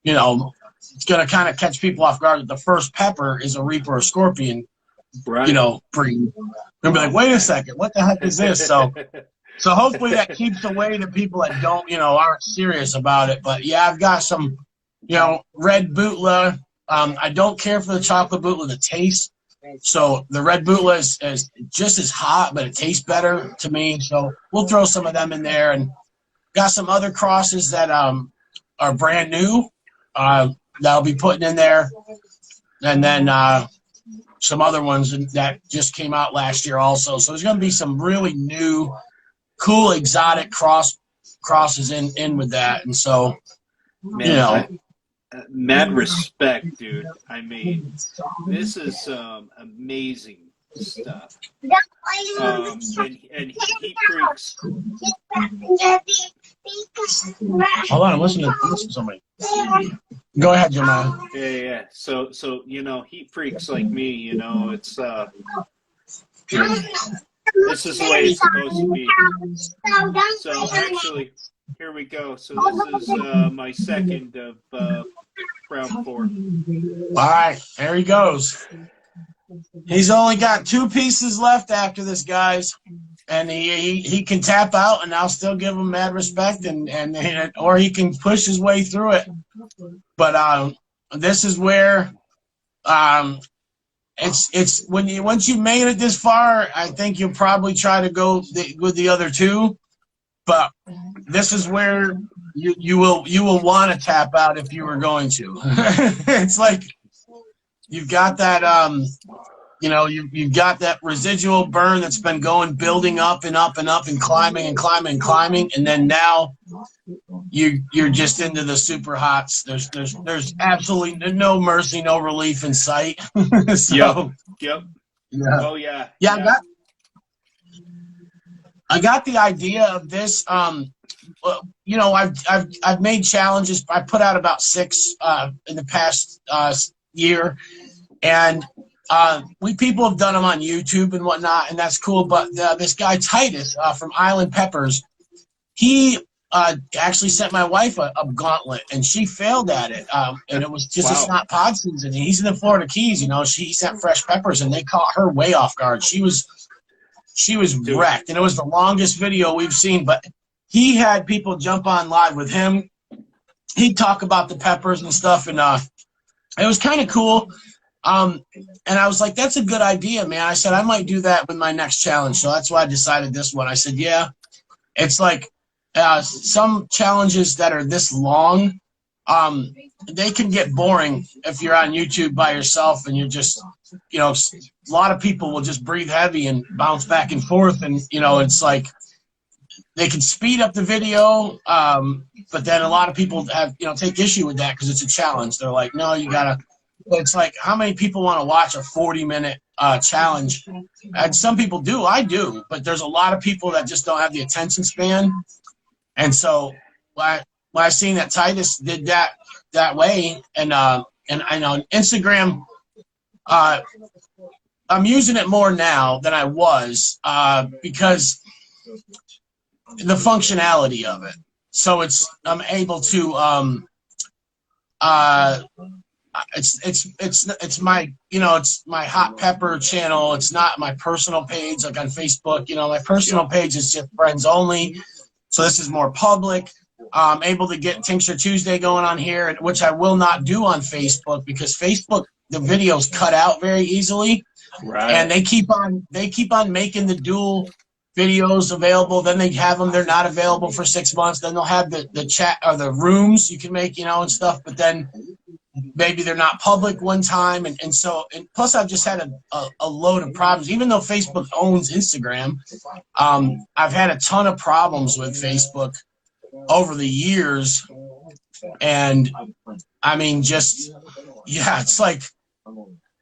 you know, it's going to kind of catch people off guard that the first pepper is a reaper or scorpion, Right. you know, breed. They'll be like, wait a second, what the heck is this? So hopefully that keeps away the people that don't, you know, aren't serious about it. But yeah, I've got some, you know, red bootla. I don't care for the chocolate bootla, the taste. So the red bootla is just as hot, but it tastes better to me. So we'll throw some of them in there, and got some other crosses that are brand new that I'll be putting in there, and then some other ones that just came out last year also. So there's going to be some really new, cool, exotic crosses in with that, and so Man, you know. Mad respect, dude. I mean, this is amazing stuff. And Heat Freaks. Hold on, listen to somebody. Go ahead, Jamal. Yeah. So you know, Heat Freaks like me, you know, it's this is the way it's supposed to be. So actually, here we go. So this is my second of round 4. All right, there he goes. He's only got 2 pieces left after this, guys, and he can tap out, and I'll still give him mad respect, and or he can push his way through it. But this is where it's once you made it this far, I think you'll probably try to go with the other 2. But this is where you will want to tap out if you were going to. It's like you've got that you know, you've got that residual burn that's been building up and up and up and climbing and climbing and climbing, and then now you're just into the super hots. There's absolutely no mercy, no relief in sight. So, Yep. Yeah. Oh yeah. Yeah. I got the idea of this. You know, I've made challenges. I put out about 6 in the past year, and people have done them on YouTube and whatnot, and that's cool. But this guy Titus from Island Peppers, he actually sent my wife a gauntlet, and she failed at it. And it was just it's not pod season. He's in the Florida Keys, you know. She sent fresh peppers, and they caught her way off guard. She was wrecked, and it was the longest video we've seen. But he had people jump on live with him. He'd talk about the peppers and stuff, and it was kind of cool. And I was like, that's a good idea, man. I said, I might do that with my next challenge. So that's why I decided this one. I said, yeah, it's like some challenges that are this long, they can get boring if you're on YouTube by yourself and you're just, you know, a lot of people will just breathe heavy and bounce back and forth. And, you know, it's like they can speed up the video, but then a lot of people have, you know, take issue with that because it's a challenge. They're like, no, you got to. It's like, how many people want to watch a 40-minute challenge? And some people do. I do. But there's a lot of people that just don't have the attention span. And so when I seen that Titus did that way, and I know Instagram, I'm using it more now than I was because the functionality of it. So I'm able to it's my, you know, it's my hot pepper channel. It's not my personal page like on Facebook. You know, my personal page is just friends only. So this is more public. I'm able to get Tincture Tuesday going on here, which I will not do on Facebook because Facebook, the videos cut out very easily. Right. And they keep on making the dual videos available. Then they have them, they're not available for 6 months. Then they'll have the chat or the rooms you can make, you know, and stuff. But then maybe they're not public one time. And plus I've just had a load of problems. Even though Facebook owns Instagram, I've had a ton of problems with Facebook over the years. And I mean, just, yeah, it's like,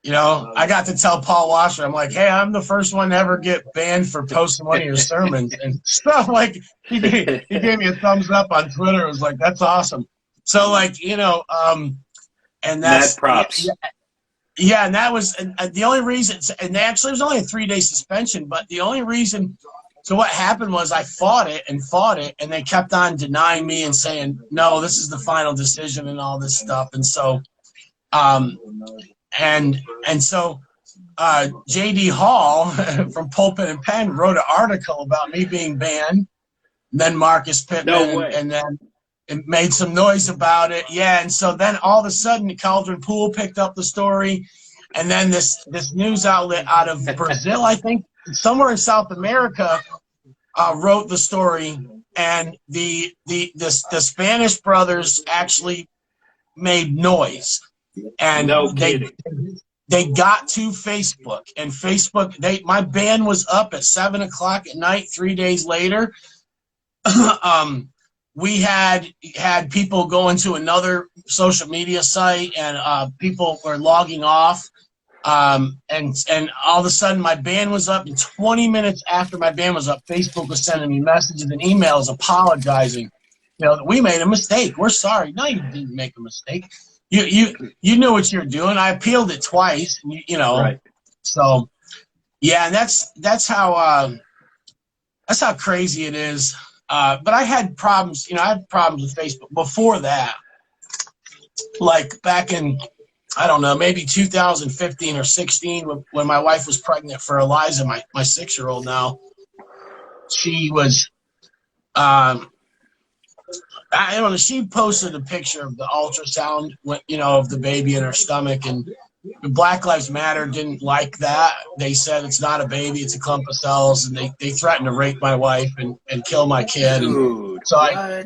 you know, I got to tell Paul Washer, I'm like, hey, I'm the first one to ever get banned for posting one of your sermons and stuff. Like, he gave me a thumbs up on Twitter. It was like, that's awesome. So, like, you know, and that's mad props. Yeah, and that was the only reason. And actually, it was only a 3-day suspension. But the only reason. So what happened was I fought it, and they kept on denying me and saying, "No, this is the final decision," and all this stuff. And so, um, and so, J.D. Hall from Pulpit and Pen wrote an article about me being banned. And then Marcus Pittman, No way. and then it made some noise about it. Yeah, and so then all of a sudden, Cauldron Pool picked up the story, and then this news outlet out of Brazil, I think, somewhere in South America, wrote the story, and the Spanish brothers actually made noise, and No kidding. they got to Facebook, and Facebook, my ban was up at 7:00 at night 3 days later. We had people going to another social media site, and people were logging off. And all of a sudden my ban was up, and 20 minutes after my ban was up, Facebook was sending me messages and emails apologizing. That we made a mistake. We're sorry. No, you didn't make a mistake. You knew what you're doing. I appealed it twice. Right. So yeah, and that's how crazy it is. But I had problems. I had problems with Facebook before that. Like back in, I don't know, maybe 2015 or 16, when my wife was pregnant for Eliza, my 6-year-old now. She was, I don't know, she posted a picture of the ultrasound, of the baby in her stomach, and Black Lives Matter didn't like that. They said it's not a baby, it's a clump of cells, and they threatened to rape my wife and kill my kid. Dude, so I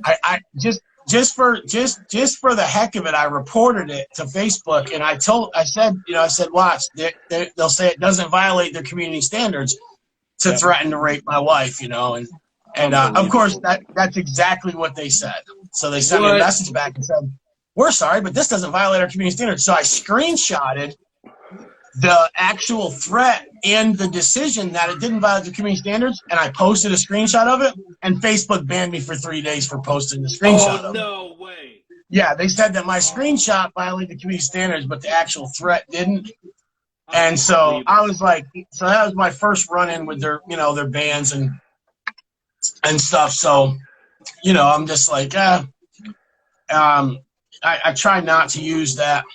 just for the heck of it, I reported it to Facebook, and I said, watch, they'll say it doesn't violate their community standards to threaten to rape my wife, and of course that's exactly what they said. So they sent me a message back and said, we're sorry, but this doesn't violate our community standards. So I screenshotted the actual threat and the decision that it didn't violate the community standards, and I posted a screenshot of it, and Facebook banned me for 3 days for posting the screenshot of it. No way. Yeah, they said that my screenshot violated the community standards, but the actual threat didn't. And so I was like, so that was my first run-in with their bans and stuff. So, I'm just like, I try not to use that.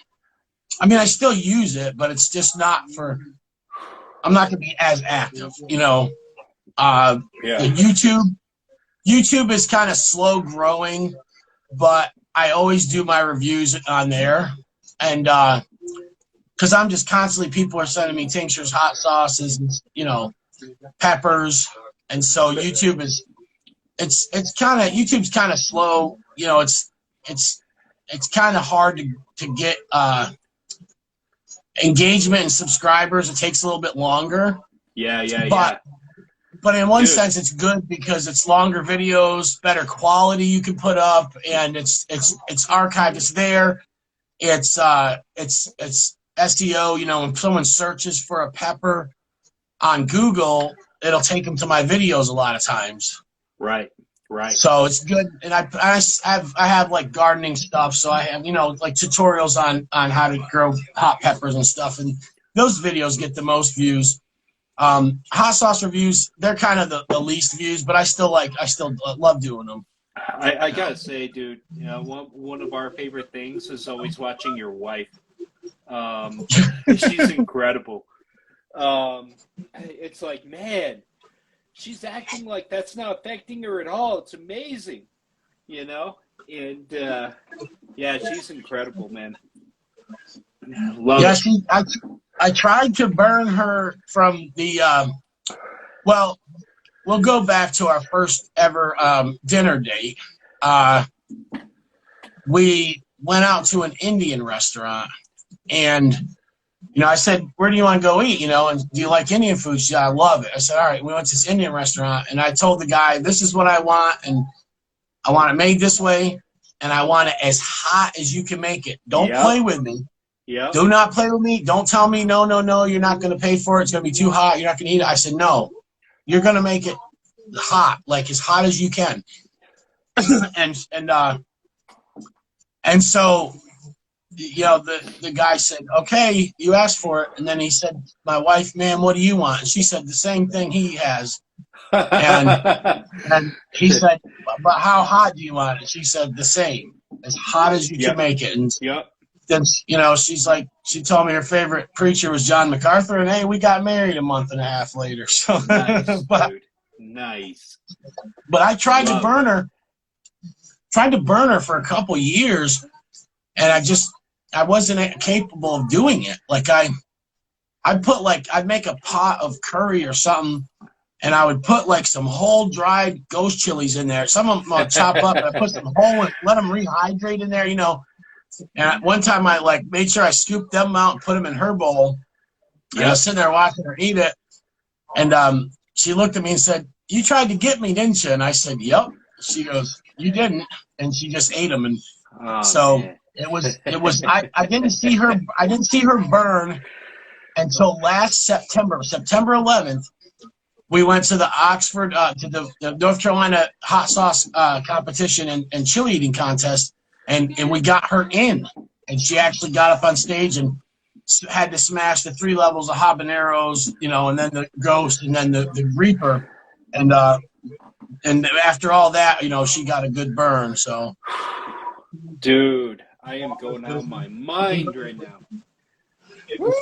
I mean, I still use it, but it's just not for. I'm not going to be as active, YouTube is kind of slow growing, but I always do my reviews on there, and because I'm just constantly, people are sending me tinctures, hot sauces, and peppers, and so YouTube's kind of slow. It's kind of hard to get engagement and subscribers. It takes a little bit longer. But in one sense, it's good because it's longer videos, better quality you can put up, and it's archived. It's there. It's SEO. When someone searches for a pepper on Google, it'll take them to my videos a lot of times. Right. So it's good, and I have like gardening stuff. So I have like tutorials on how to grow hot peppers and stuff, and those videos get the most views. Hot sauce reviews, they're kind of the least views, but I still love doing them. I gotta say, dude, one of our favorite things is always watching your wife. She's incredible. It's like, man, she's acting like that's not affecting her at all. It's amazing, and she's incredible, man. Love it. I tried to burn her from the well, we'll go back to our first ever dinner date. We went out to an Indian restaurant, and I said, where do you want to go eat? And do you like Indian food? She said, I love it. I said, all right, we went to this Indian restaurant, and I told the guy, this is what I want, and I want it made this way, and I want it as hot as you can make it. Don't play with me. Yeah. Do not play with me. Don't tell me, no, you're not going to pay for it. It's going to be too hot. You're not going to eat it. I said, no, you're going to make it hot, like as hot as you can. and so the guy said, okay, you asked for it. And then he said, my wife, ma'am, what do you want? And she said the same thing he has. And he said, but how hot do you want it? She said, the same, as hot as you can Yep. make it. And Yep. then, she's like, she told me her favorite preacher was John MacArthur. And hey, we got married a month and a half later. So, Nice, dude. Nice. But I tried to Love burn her. Tried to burn her for a couple years, and I wasn't capable of doing it. Like I'd make a pot of curry or something, and I would put like some whole dried ghost chilies in there. Some of them I'd chop up, and I put some whole and let them rehydrate in there, And one time I like made sure I scooped them out and put them in her bowl. And I was sitting there watching her eat it, and she looked at me and said, "You tried to get me, didn't you?" And I said, "Yep." She goes, "You didn't," and she just ate them. And man. it was. I didn't see her burn until last September 11th. We went to the Oxford to the North Carolina hot sauce competition and chili eating contest, and we got her in, and she actually got up on stage and had to smash the 3 levels of habaneros, and then the ghost, and then the reaper, and after all that, she got a good burn. So, dude, I am going out of my mind right now.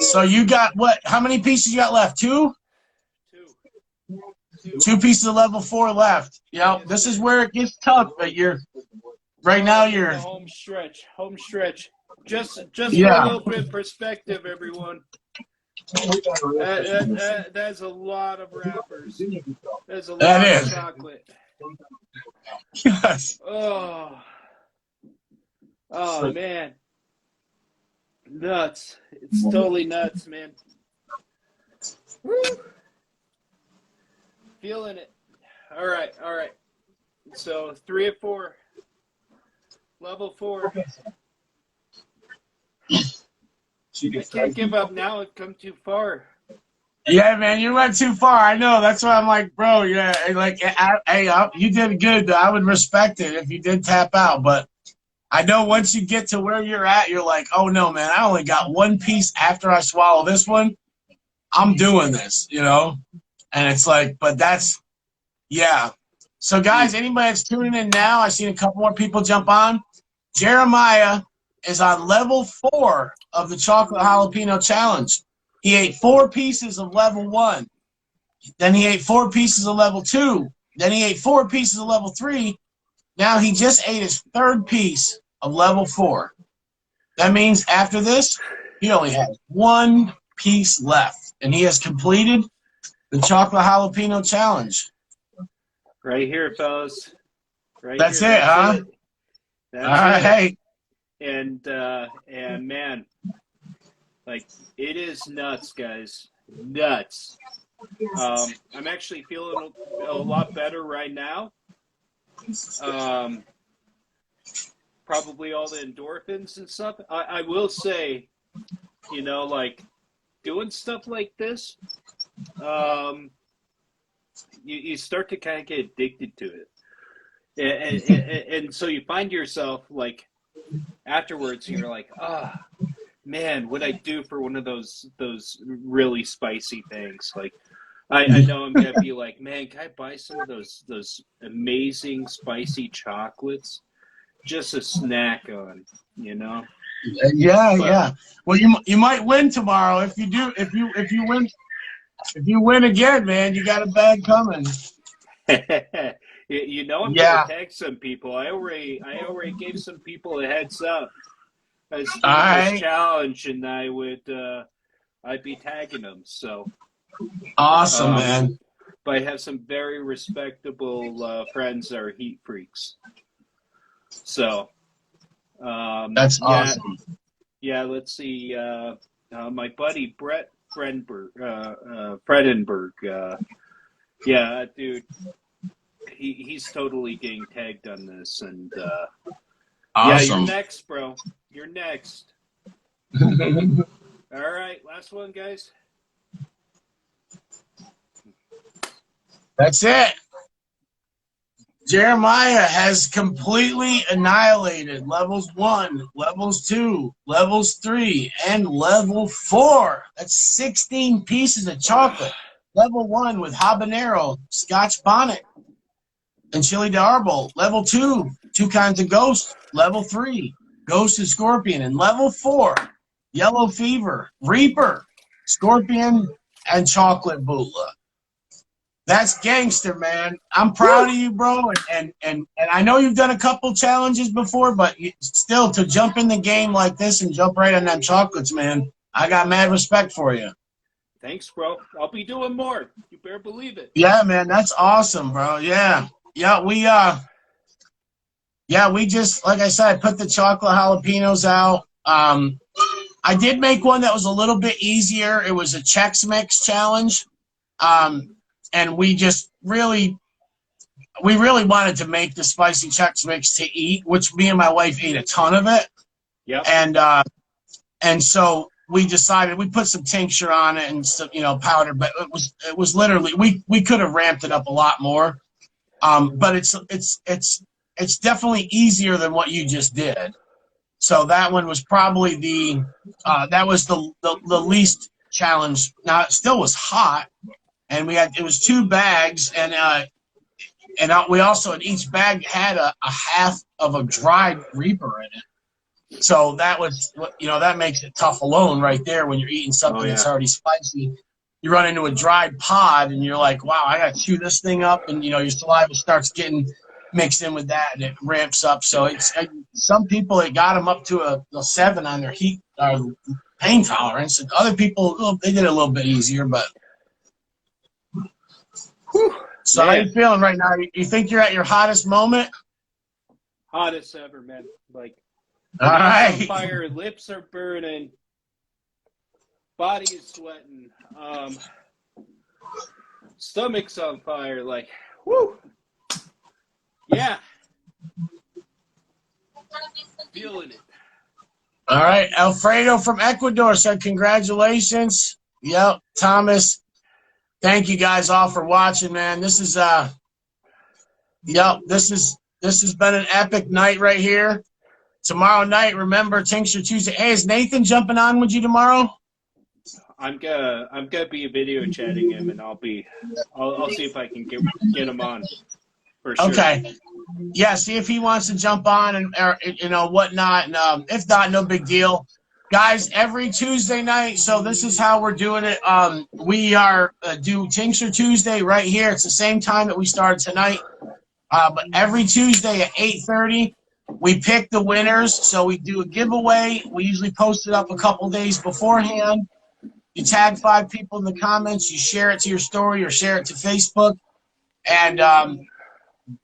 So you got what? How many pieces you got left? 2? 2 pieces of level 4 left. This is where it gets tough, but right now you're home stretch. Just for a little bit of perspective, everyone. That's a lot of wrappers. There's a lot of chocolate. Yes. Oh man. Nuts. It's totally nuts, man. Woo. Feeling it. All right. So 3 of 4. Level 4. I can't give up now. I've come too far. Yeah, man, you went too far. I know. That's why I'm like, bro, yeah, like, hey, you did good. I would respect it if you did tap out. But I know once you get to where you're at, you're like, oh, no, man, I only got 1 piece after I swallow this one. I'm doing this, And it's like, but that's, yeah. So, guys, anybody that's tuning in now, I've seen a couple more people jump on. Jeremiah is on level 4 of the Chocolate Jalapeno Challenge. He ate 4 pieces of level 1. Then he ate 4 pieces of level 2. Then he ate 4 pieces of level 3. Now he just ate his 3rd piece of level 4. That means after this, he only has 1 piece left. And he has completed the Chocolate Jalapeno Challenge. Right here, fellas. That's it, huh? That's all right. And man, like, it is nuts, guys. Nuts. I'm actually feeling a lot better right now. Probably all the endorphins and stuff. I will say, like, doing stuff like this, you start to kind of get addicted to it. And so you find yourself, like, afterwards, you're like, man, what I do for one of those really spicy things? Like, I know I'm gonna be like, man, can I buy some of those amazing spicy chocolates, just a snack on, Yeah. Yeah. Well, you might win tomorrow if you do. If you win again, man, you got a bag coming. I'm gonna tag some people. I already gave some people a heads up. As this challenge, and I'd be tagging them. So awesome, man. But I have some very respectable friends that are heat freaks. So that's awesome. Yeah, let's see. My buddy Brett Fredenberg. Yeah, dude. He's totally getting tagged on this, and awesome. Yeah, you're next, bro. You're next. All right, last one, guys. That's it. Jeremiah has completely annihilated levels 1, levels 2, levels 3, and level 4. That's 16 pieces of chocolate. Level 1 with habanero, Scotch bonnet, and chili de arbol. Level 2, 2 kinds of ghost. Level 3, ghost and scorpion. And level 4, yellow fever, reaper, scorpion, and chocolate bula. That's gangster, man. I'm proud of you, bro. And I know you've done a couple challenges before, but still, to jump in the game like this and jump right on them chocolates, man, I got mad respect for you. Thanks, bro. I'll be doing more. You better believe it. Yeah, man, that's awesome, bro. Yeah. We just, like I said, I put the chocolate jalapenos out. I did make one that was a little bit easier. It was a Chex Mix challenge. And we really wanted to make the spicy Chex Mix to eat, which me and my wife ate a ton of it. Yeah. And so we decided we put some tincture on it and some, powder, but it was literally we could have ramped it up a lot more. But it's definitely easier than what you just did. So that one was probably the least challenge. Now it still was hot. And it was 2 bags, and we also in each bag had a half of a dried reaper in it. So that was, that makes it tough alone right there when you're eating something that's already spicy. You run into a dried pod, and you're like, wow, I got to chew this thing up, and your saliva starts getting mixed in with that, and it ramps up. So some people, it got them up to a 7 on their heat pain tolerance, and other people, they did it a little bit easier, but. So how you feeling right now? You think you're at your hottest moment? Hottest ever, man. Like, all right. On fire, lips are burning, body is sweating, stomach's on fire. Like, whoo, yeah, feeling it. All right, Alfredo from Ecuador said congratulations. Yep, Thomas. Thank you guys all for watching, man. This is this has been an epic night right here. Tomorrow night, remember Tincture Tuesday. Hey, is Nathan jumping on with you tomorrow? I'm gonna be video chatting him, and I'll see if I can get him on for sure. Okay. Yeah, see if he wants to jump on and whatnot. And if not, no big deal. Guys, every Tuesday night, so this is how we're doing it. We are do Tincture Tuesday right here. It's the same time that we started tonight. But every Tuesday at 8:30, we pick the winners. So we do a giveaway. We usually post it up a couple days beforehand. You tag 5 people in the comments. You share it to your story or share it to Facebook. And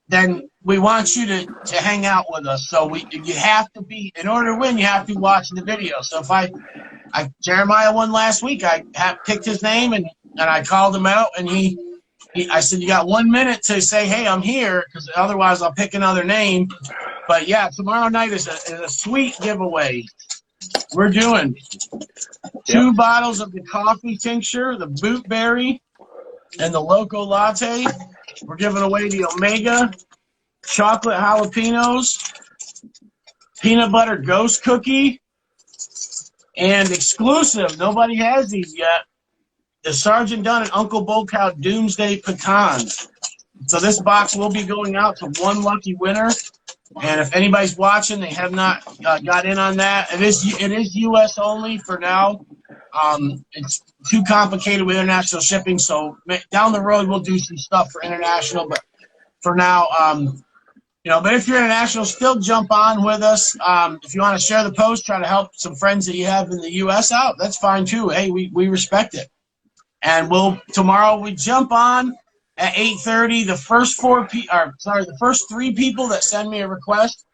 then we want you to hang out with us. So you have to be, in order to win, you have to be watching the video. So if Jeremiah won last week, I picked his name and I called him out, and I said, you got 1 minute to say, hey, I'm here, because otherwise I'll pick another name. But yeah, tomorrow night is a sweet giveaway. We're doing 2 bottles of the coffee tincture, the bootberry, and the loco latte. We're giving away the Omega chocolate jalapenos, peanut butter ghost cookie, and exclusive, nobody has these yet, the Sergeant Dunn and Uncle BullCow's Doomsday Pecans. So this box will be going out to 1 lucky winner. And if anybody's watching, they have not got in on that. It is U.S. only for now. It's too complicated with international shipping, so down the road we'll do some stuff for international. But for now, but if you're international, still jump on with us. If you want to share the post, try to help some friends that you have in the U.S. out, that's fine too. Hey, we respect it. And tomorrow we jump on at 8:30. The first 3 people that send me a request,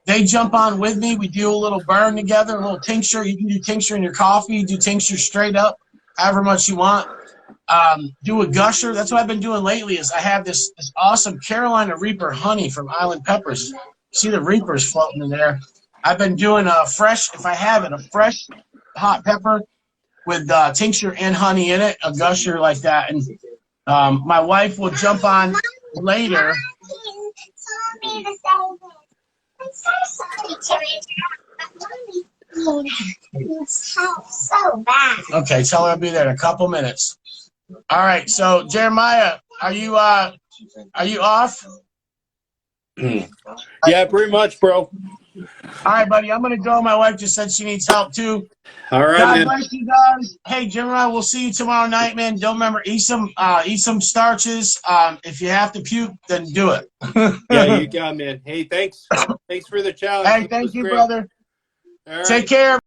they jump on with me. We do a little burn together, a little tincture. You can do tincture in your coffee, do tincture straight up, however much you want. Do a gusher. That's what I've been doing lately. Is I have this awesome Carolina Reaper honey from Island Peppers. See the Reapers floating in there. I've been doing a fresh hot pepper with tincture and honey in it, a gusher like that. And my wife will jump on later So bad. Okay, tell her I'll be there in a couple minutes. All right, so Jeremiah, are you off? Yeah, pretty much, bro. All right, buddy, I'm gonna go. My wife just said she needs help too. All right, God man. bless you guys. Hey, Jeremiah, we'll see you tomorrow night, man. Don't remember, eat some starches. If you have to puke, then do it. Yeah, you got it, man. Hey, thanks. Thanks for the challenge. Hey, That thank was you, great. brother. All right. Take care.